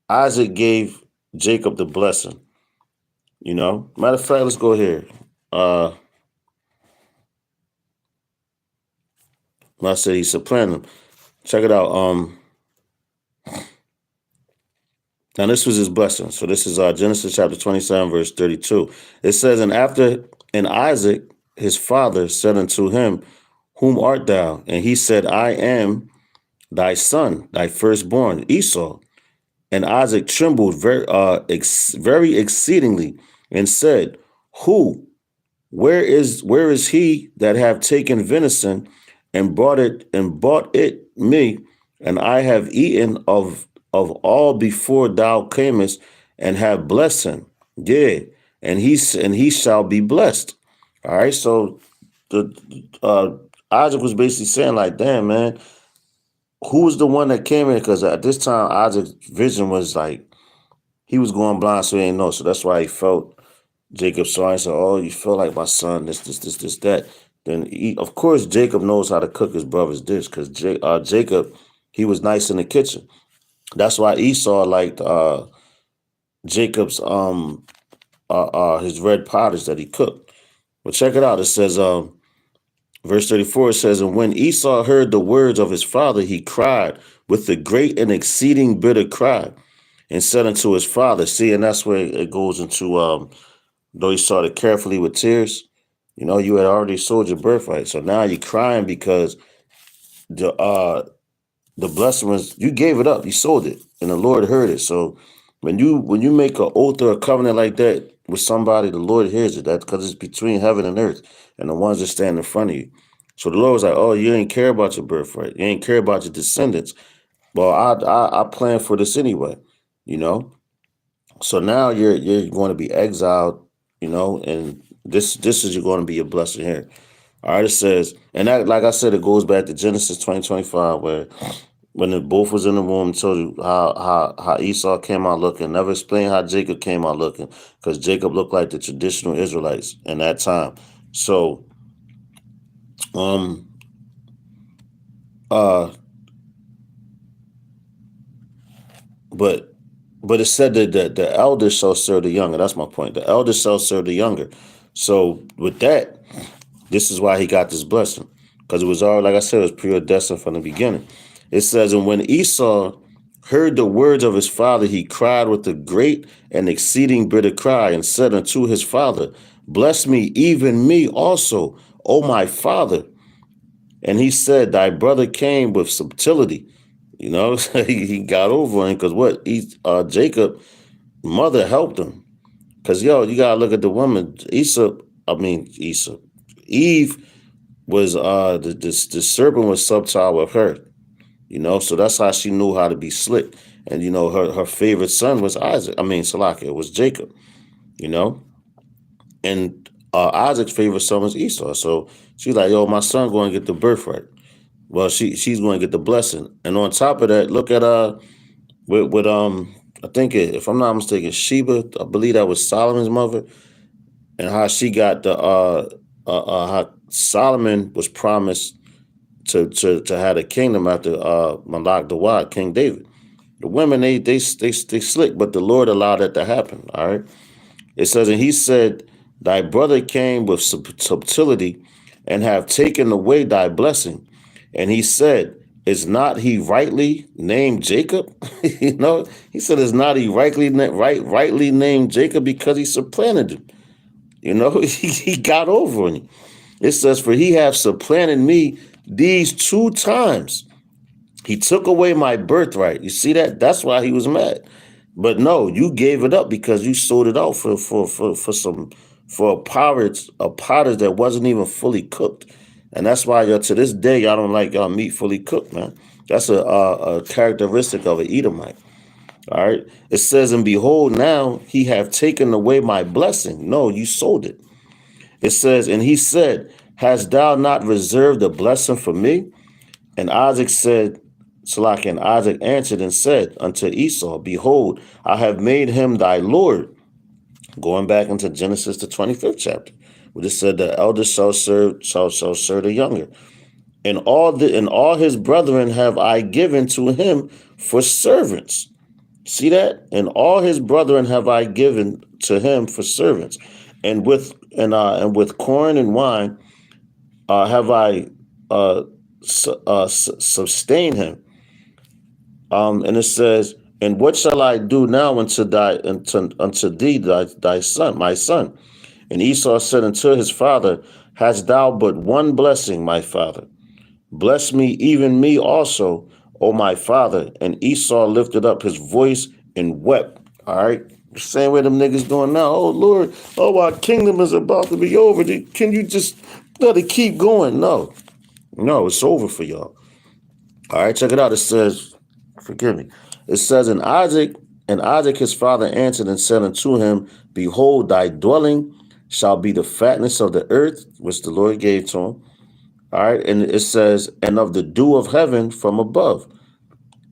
[SPEAKER 1] Isaac gave Jacob the blessing. You know, matter of fact, let's go here. When I said he supplanted him, check it out. Now this was his blessing. So this is Genesis chapter 27, verse 32. It says, and Isaac, his father, said unto him, whom art thou? And he said, I am thy son, thy firstborn, Esau. And Isaac trembled very exceedingly, and said, who? Where is he that have taken venison and bought it me? And I have eaten of all before thou camest, and have blessed him. Yeah, and he shall be blessed. All right, so Isaac was basically saying, like, damn, man, who was the one that came in? Because at this time, Isaac's vision was like, he was going blind, so he didn't know. So that's why he felt Jacob saw and said, oh, you feel like my son, this, that. Then, of course, Jacob knows how to cook his brother's dish because Jacob, he was nice in the kitchen. That's why Esau liked Jacob's his red pottage that he cooked. But check it out. It says verse 34, it says, and when Esau heard the words of his father, he cried with a great and exceeding bitter cry, and said unto his father, see, and that's where it goes into though he started carefully with tears. You had already sold your birthright. So now you're crying because the blessing was, you gave it up, you sold it, and the Lord heard it. So when you make an oath or a covenant like that with somebody, the Lord hears it. That's because it's between heaven and earth and the ones that stand in front of you. So the Lord was like, oh, you ain't care about your birthright. You ain't care about your descendants. Well, I plan for this anyway, you know. So now you're going to be exiled, and this is going to be a blessing here. All right, it says, and that, like I said, it goes back to Genesis 20:25, where when the both was in the room, told you how Esau came out looking. Never explained how Jacob came out looking, because Jacob looked like the traditional Israelites in that time. So, um, uh, but but it said that the elder shall serve the younger. That's my point. The elder shall serve the younger. So with that, this is why he got this blessing, because it was all, like I said, it was predestined from the beginning. It says, and when Esau heard the words of his father, he cried with a great and exceeding bitter cry, and said unto his father, bless me, even me also, O my father. And he said, thy brother came with subtlety. He got over him because Jacob mother helped him. Because you gotta look at the woman. Esau, Eve was the serpent was subtle with her. So that's how she knew how to be slick. And her favorite son was Salakia was Jacob. You know, and Isaac's favorite son was Esau. So she's like, yo, my son going to get the birthright. Well, she's going to get the blessing. And on top of that, look at with I think if I'm not mistaken, Sheba, I believe that was Solomon's mother, and how she got the how Solomon was promised to have a kingdom after Malak Dawad, King David. The women they slick, but the Lord allowed that to happen. All right. It says, and he said, thy brother came with subtlety, and have taken away thy blessing. And he said, is not he rightly named Jacob? He said, is not he rightly named Jacob, because he supplanted him. He got over on him. It says, for he hath supplanted me these 2 times. He took away my birthright. You see that? That's why he was mad. But no, you gave it up because you sold it out for a pottage that wasn't even fully cooked. And that's why to this day y'all don't like y'all meat fully cooked, man. That's a characteristic of an Edomite. All right. It says, and behold, now he have taken away my blessing. No, you sold it. It says, and he said, hast thou not reserved a blessing for me? And Isaac answered and said unto Esau, behold, I have made him thy Lord. Going back into Genesis, the 25th chapter, where it said the elder shall serve the younger. And all his brethren have I given to him for servants. See that? And all his brethren have I given to him for servants. And with corn and wine have I sustained him. And it says, and what shall I do now unto thee, thy son, my son? And Esau said unto his father, hast thou but one blessing, my father? Bless me, even me also, O my father. And Esau lifted up his voice and wept. All right. The same way them niggas doing now. Oh, Lord, our kingdom is about to be over. Can you just let it keep going? No, it's over for y'all. All right, check it out. It says, forgive me. It says, and Isaac his father answered and said unto him, behold, thy dwelling shall be the fatness of the earth, which the Lord gave to him. All right, and it says, and of the dew of heaven from above.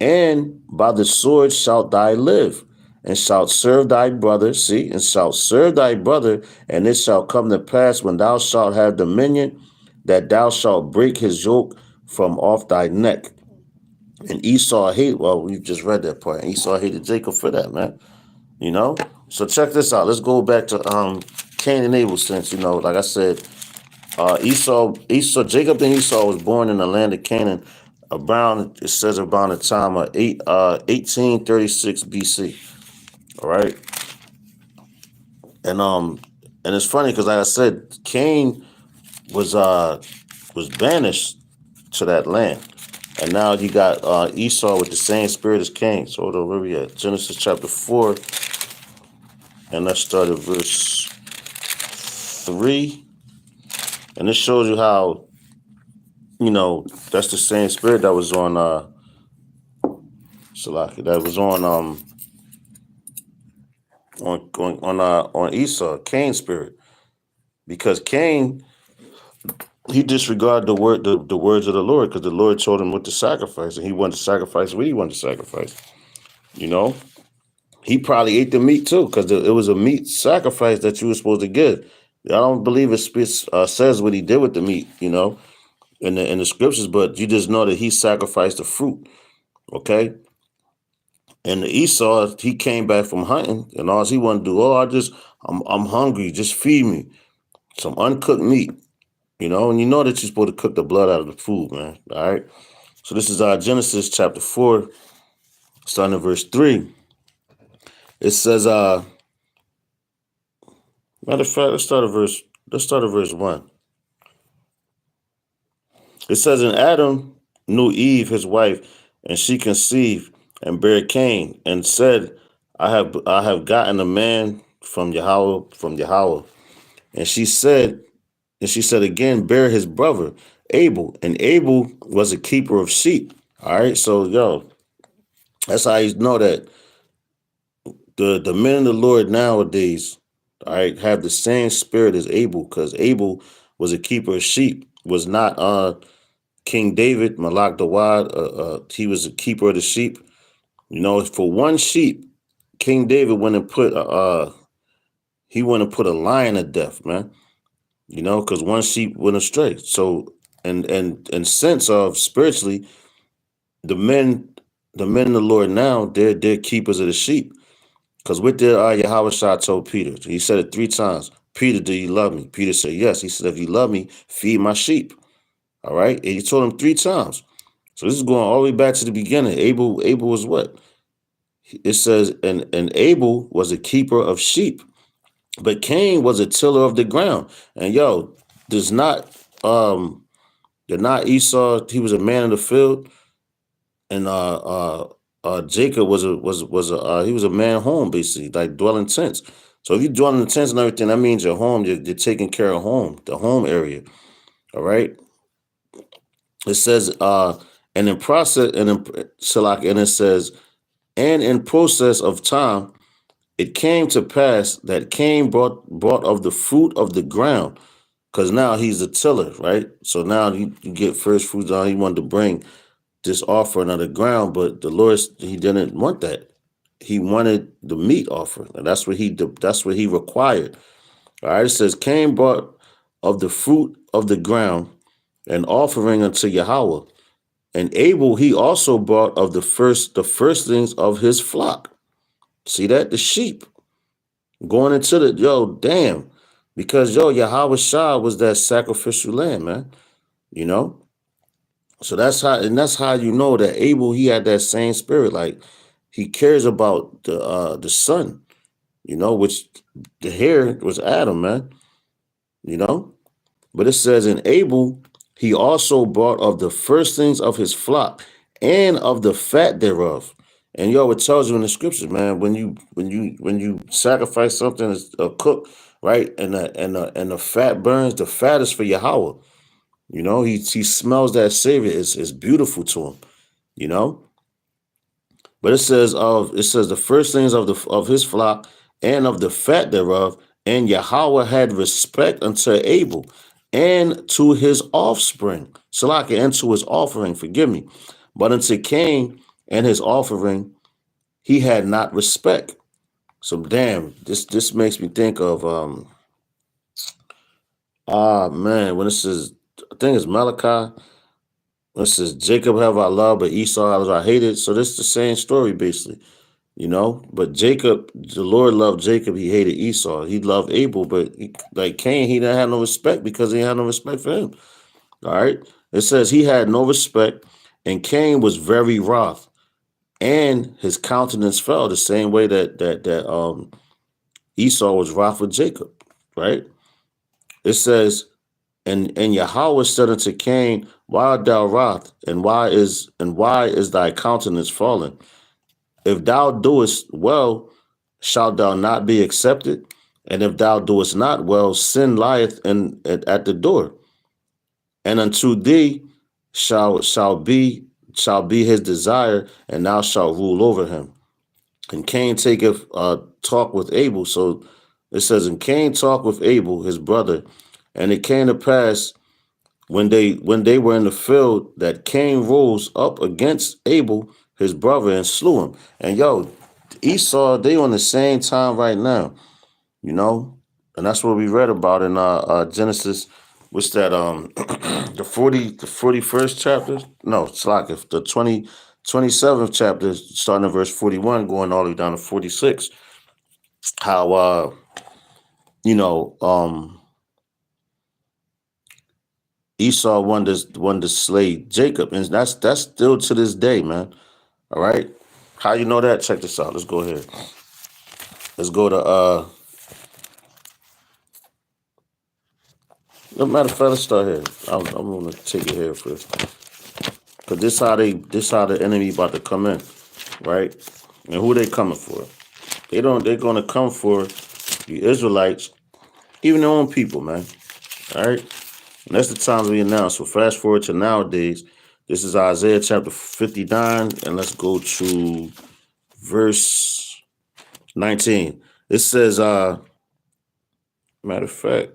[SPEAKER 1] And by the sword shalt thou live, and shalt serve thy brother, and shalt serve thy brother, and it shall come to pass when thou shalt have dominion, that thou shalt break his yoke from off thy neck. And Esau hated, well, we just read that part. And Esau hated Jacob for that, man. You know? So check this out. Let's go back to Cain and Abel, since, like I said, Jacob and Esau was born in the land of Canaan around, it says around the time of 1836 BC. All right. And it's funny because, like I said, Cain was banished to that land. And now you got Esau with the same spirit as Cain. So hold on, where we at? Genesis chapter 4. And let's start at verse 3. And this shows you how, that's the same spirit that was on Salaki, that was on Esau, Cain's spirit. Because Cain, he disregarded the words of the Lord, because the Lord told him what to sacrifice, and he wanted to sacrifice what he wanted to sacrifice. He probably ate the meat too, because it was a meat sacrifice that you were supposed to give. I don't believe it says what he did with the meat, in the scriptures, but you just know that he sacrificed the fruit. Okay. And the Esau, he came back from hunting, and all he wanted to do, I'm hungry, just feed me some uncooked meat, and you know that you're supposed to cook the blood out of the food, man. All right. So this is Genesis chapter 4, starting at verse 3. It says, matter of fact, let's start at verse 1. It says, and Adam knew Eve, his wife, and she conceived and bare Cain, and said, I have gotten a man from Yahweh. And she said again, bear his brother Abel. And Abel was a keeper of sheep. All right, so that's how you know that the men of the Lord nowadays, all right, have the same spirit as Abel, because Abel was a keeper of sheep, was not King David, Malak Dawad. He was a keeper of the sheep. For one sheep, King David went and put a lion to death, man. Because one sheep went astray. So, and sense of spiritually, the men of the Lord now, they're keepers of the sheep. Because with their Yahweh Shah told Peter, he said it 3 times. Peter, do you love me? Peter said yes. He said, if you love me, feed my sheep. All right. And he told him 3 times. So this is going all the way back to the beginning. Abel was what? It says, and Abel was a keeper of sheep, but Cain was a tiller of the ground. And does not Esau, he was a man in the field, and Jacob was a man home, basically, like dwelling tents. So if you dwell in tents and everything, that means your home, you're taking care of home, the home area. All right. It says, and in process, and in Shalak, and it says, and in process of time, it came to pass that Cain brought of the fruit of the ground, because now he's a tiller, right? So now you get first fruits on. He wanted to bring this offering of the ground, but the Lord, he didn't want that. He wanted the meat offering, and that's what he required. All right, it says Cain brought of the fruit of the ground an offering unto Yahweh, and Abel he also brought of the firstlings of his flock. See that? The sheep going into damn, because Yahweh Shah was that sacrificial lamb, man. So that's how you know that Abel, he had that same spirit. Like, he cares about the son, which the hair was Adam, man. But it says, in Abel, he also brought of the firstlings of his flock and of the fat thereof. And it tells you in the scriptures, man, when you sacrifice something that's cooked, right, and the fat burns, the fat is for Yahweh. He smells that savor. It's beautiful to him. But it says the firstlings of his flock and of the fat thereof, and Yahweh had respect unto Abel and to his offspring, Salaki, and to his offering, forgive me. But unto Cain and his offering, he had not respect. So damn, this makes me think of man, when it says, I think it's Malachi, It says, Jacob have I loved, but Esau have I hated. So this is the same story, basically. But Jacob, the Lord loved Jacob. He hated Esau. He loved Abel, but like Cain, he didn't have no respect because he had no respect for him. All right. It says he had no respect, and Cain was very wroth, and his countenance fell the same way that Esau was wroth with Jacob. Right. It says, and Yahweh said unto Cain, why art thou wroth, and why is thy countenance fallen? If thou doest well, shalt thou not be accepted? And if thou doest not well, sin lieth at the door. And unto thee shall be his desire, and thou shalt rule over him. And Cain taketh talk with Abel. So it says, and Cain talked with Abel, his brother, and it came to pass when they were in the field that Cain rose up against Abel, his brother, and slew him. And Esau, they on the same time right now, and that's what we read about in Genesis. What's that? The 41st chapter? No, it's like the 27th chapter, starting at verse 41, going all the way down to 46. How Esau wanted to slay Jacob, and that's still to this day, man. All right, how you know that? Check this out. Let's go ahead. Let's go to no matter of fact, let's start here. I'm gonna take it here first, cause this how the enemy about to come in, right? And who they coming for? They're gonna come for the Israelites, even their own people, man. All right. And that's the times we announce. So fast forward to nowadays. This is Isaiah chapter 59, and let's go to verse 19. It says, matter of fact,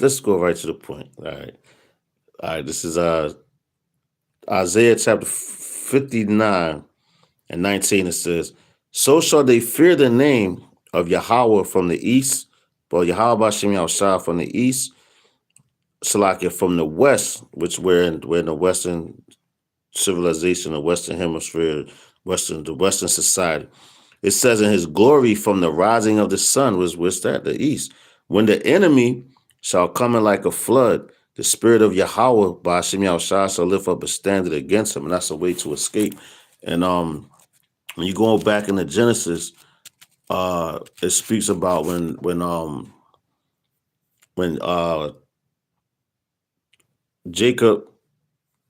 [SPEAKER 1] let's go right to the point. All right. This is Isaiah chapter 59 and 19. It says, so shall they fear the name of Yahweh from the east, but Yahweh Hashem Yahushua from the east, Salakia from the west, which we're in the Western civilization, the Western hemisphere, the Western society. It says in his glory from the rising of the sun, what's that? The east. When the enemy shall come in like a flood, the spirit of Yahweh by Hashem Yahushua shall lift up a standard against him, and that's a way to escape. And when you go back into Genesis, it speaks about when Jacob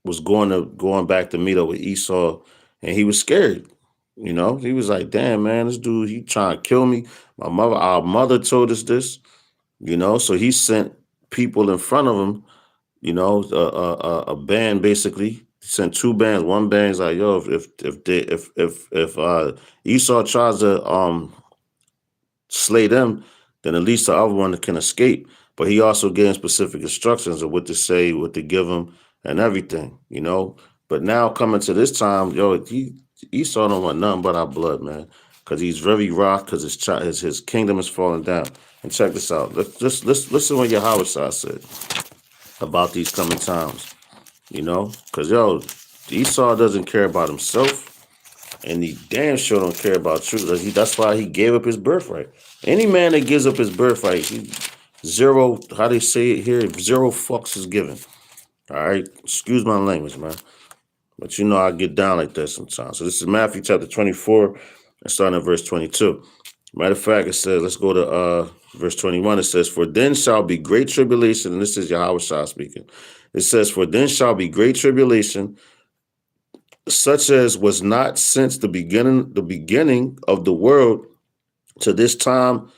[SPEAKER 1] was going back to meet up with Esau, and he was scared. He was like, "Damn, man, this dude, he trying to kill me." Our mother told us this. So he sent people in front of him. A band basically. He sent two bands. One band's like, "Yo, if Esau tries to slay them, then at least the other one can escape." But he also gave him specific instructions of what to say, what to give him, and everything. But now coming to this time, Esau don't want nothing but our blood, man, because he's very wroth because his kingdom is falling down. And check this out. Let's listen what Yahweh said about these coming times. Because Esau doesn't care about himself. And he damn sure don't care about you. That's why he gave up his birthright. Any man that gives up his birthright, zero, how they say it here, zero fucks is given. All right? Excuse my language, man. But I get down like that sometimes. So this is Matthew chapter 24, and starting at verse 22. Matter of fact, it says, let's go to verse 21. It says, for then shall be great tribulation, and this is Yahweh Shah speaking. It says, for then shall be great tribulation, such as was not since the beginning of the world to this time,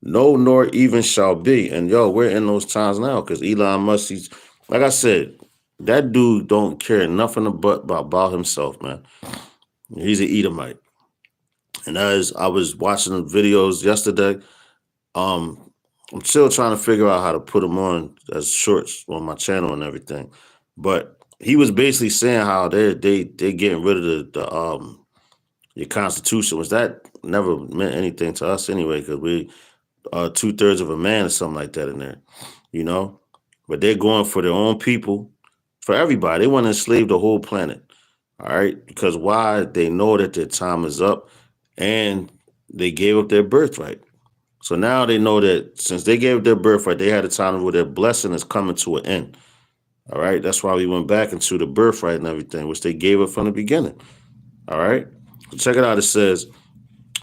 [SPEAKER 1] no, nor even shall be. And we're in those times now, because Elon Musk, he's, like I said, that dude don't care nothing about himself, man. He's an Edomite. And I was watching the videos yesterday. I'm still trying to figure out how to put them on as shorts on my channel and everything. But he was basically saying how they getting rid of the your constitution. Was that never meant anything to us anyway, because we 2/3 of a man or something like that in there, you know. But they're going for their own people, for everybody. They want to enslave the whole planet. All right, because why? They know that their time is up, and they gave up their birthright. So now they know that since they gave up their birthright, they had a time where their blessing is coming to an end. All right, that's why we went back into the birthright and everything, which they gave up from the beginning. All right, so check it out. It says,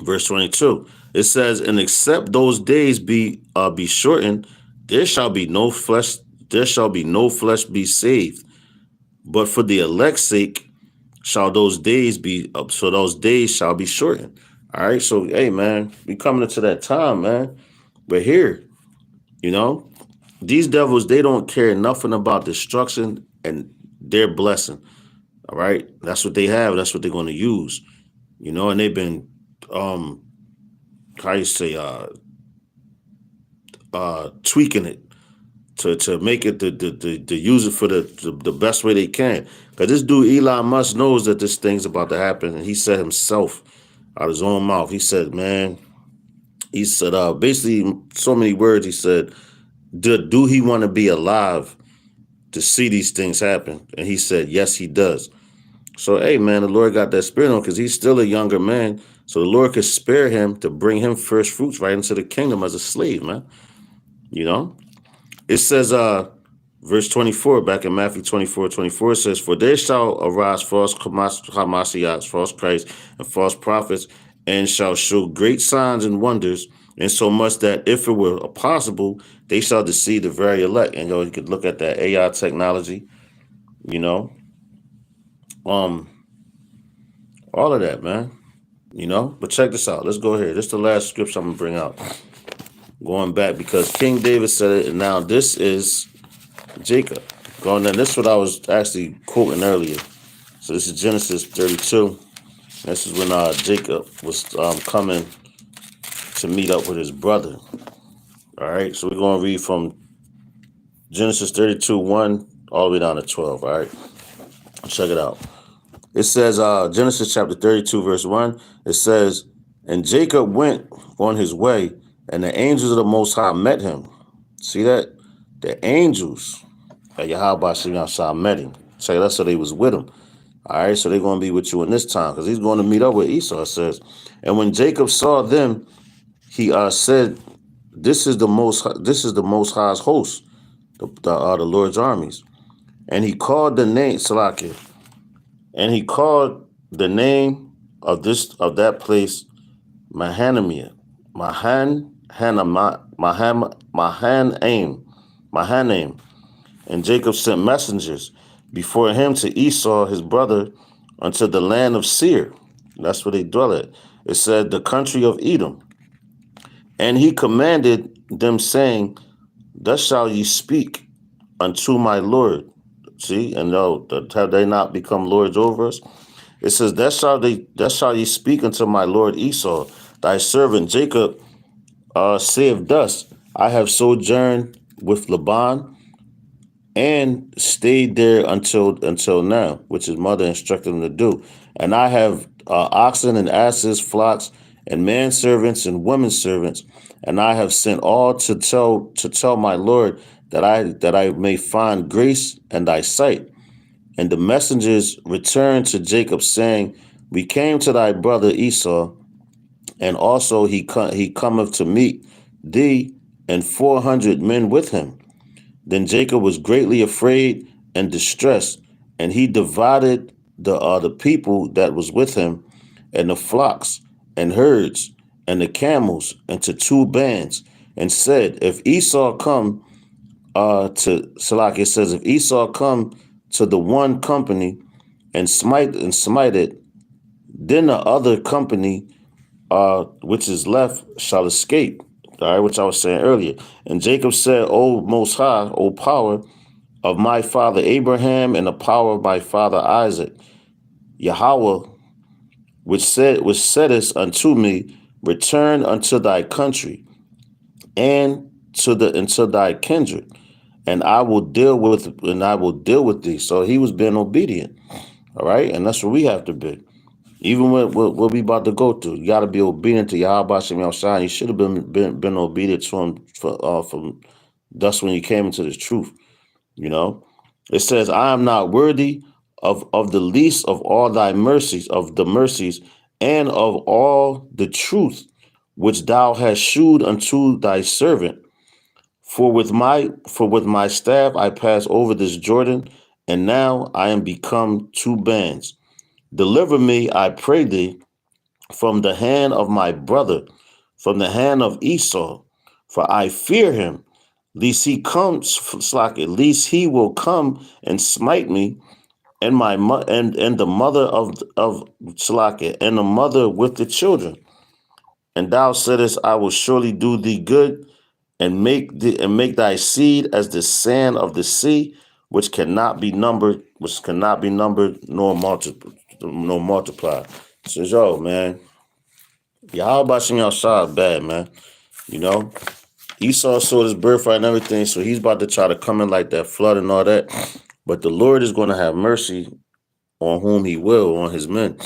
[SPEAKER 1] verse 22. It says, "And except those days be shortened, there shall be no flesh. There shall be no flesh be saved. But for the elect's sake shall those days be up. So those days shall be shortened." All right. So hey, man, we coming into that time, man. We're here. You know, these devils, they don't care nothing about destruction and their blessing. All right. That's what they have. That's what they're going to use. You know, and they've been how you say tweaking it to make it to use it for the best way they can. Because this dude Elon Musk knows that this thing's about to happen, and he said himself out of his own mouth. He said, "Man," he said, basically so many words. He said, "Do he want to be alive to see these things happen?" And he said, "Yes, he does." So hey, man, the Lord got that spirit on because he's still a younger man. So the Lord could spare him to bring him first fruits right into the kingdom as a slave, man. You know? It says, verse 24, back in Matthew 24:24, it says, "For there shall arise false Hamasiahs, false Christ, and false prophets, and shall show great signs and wonders, and so much that if it were possible, they shall deceive the very elect." And you could look at that AI technology, you know, all of that, man. You know, but check this out. Let's go here. This is the last scripture I'm gonna bring out. Going back because King David said it, and now this is Jacob. Going then, this is what I was actually quoting earlier. So this is Genesis 32. This is when Jacob was coming to meet up with his brother. All right, so we're going to read from Genesis 32:1 all the way down to 12. All right, check it out. It says, Genesis chapter 32, verse 1, it says, "And Jacob went on his way, and the angels of the Most High met him." See that? The angels at Yahweh Shah met him. Say that's so they was with him. All right, so they're going to be with you in this time because he's going to meet up with Esau. It says, "And when Jacob saw them, he said, this is the Most High's host, the Lord's armies." And he called the name Salakia. And he called the name of that place Mahanaim. And Jacob sent messengers before him to Esau his brother unto the land of Seir. That's where they dwell at. It said the country of Edom. And he commanded them, saying, "Thus shall ye speak unto my Lord." See, and no, have they not become lords over us? It says, "Thus shall ye speak unto my lord Esau, thy servant Jacob saith thus, I have sojourned with Laban and stayed there until now," which his mother instructed him to do. "And I have oxen and asses, flocks, and manservants and women servants, and I have sent all to tell my Lord that I may find grace in thy sight." And the messengers returned to Jacob, saying, "We came to thy brother Esau, and also he cometh to meet thee, and 400 men with him." Then Jacob was greatly afraid and distressed, and he divided the people that was with him, and the flocks and herds and the camels into 2 bands, and said, "If Esau come to Salak," it says, "if Esau come to the one company and smite it, then the other company which is left shall escape." All right, which I was saying earlier. And Jacob said, "O Most High, O power of my father Abraham and the power of my father Isaac, Yahweh, which saidest unto me, return unto thy country and to thy kindred, and I will deal with thee." So he was being obedient. All right, and that's what we have to be. Even what we about to go through, you got to be obedient to Yahweh Shem Yahushua. You should have been obedient to him from thus when you came into this truth. You know, it says, "I am not worthy of the least of all thy mercies, of the mercies, and of all the truth which thou hast shewed unto thy servant. For with my staff I pass over this Jordan, and now I am become two bands. Deliver me, I pray thee, from the hand of my brother, from the hand of Esau, for I fear him, lest he comes, lest he will come and smite me, and and the mother of and the mother with the children. And thou saidest, I will surely do thee good, and make thy seed as the sand of the sea, which cannot be numbered, nor multiplied. Says, yo, man, Yahweh Shem Yahshua bad, man. You know, Esau sold his birthright and everything, so he's about to try to come in like that flood and all that. But the Lord is going to have mercy on whom he will, on his men.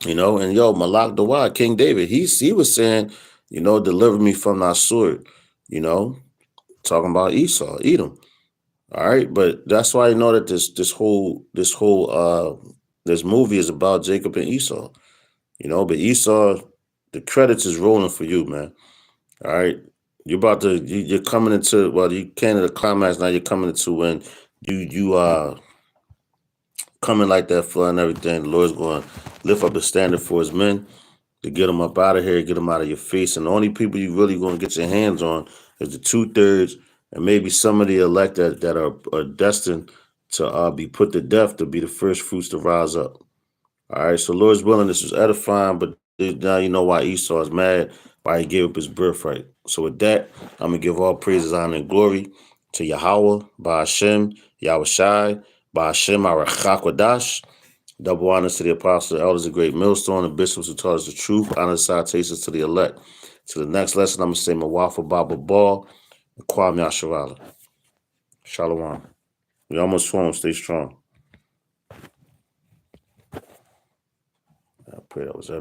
[SPEAKER 1] You know, and yo, Malak Dawah, King David, he was saying, deliver me from thy sword, talking about Esau, Edom. All right, but that's why I know that this movie is about Jacob and Esau. But Esau, the credits is rolling for you, man. All right, you're coming into, well, you came to the climax, now you're coming into when you coming like that flood and everything. The Lord's going to lift up the standard for his men to get them up out of here, get them out of your face. And the only people you really going to get your hands on is the 2/3 and maybe some of the elect that are destined to be put to death, to be the first fruits to rise up. All right, so Lord's willing, this was edifying, but now you know why Esau is mad, why he gave up his birthright. So with that, I'm going to give all praises, honor, and glory to Yahweh, Ba'ashem, Yahushai, Ba'ashem, Arachakwadash. Double honors to the apostles, the elders, the great millstone, the bishops who taught us the truth. Honor salutations to the elect. To the next lesson, I'm going to say Mawafa Baba Ball and Kwame Yasharala. Shalom. We almost home. Stay strong. I pray that was that.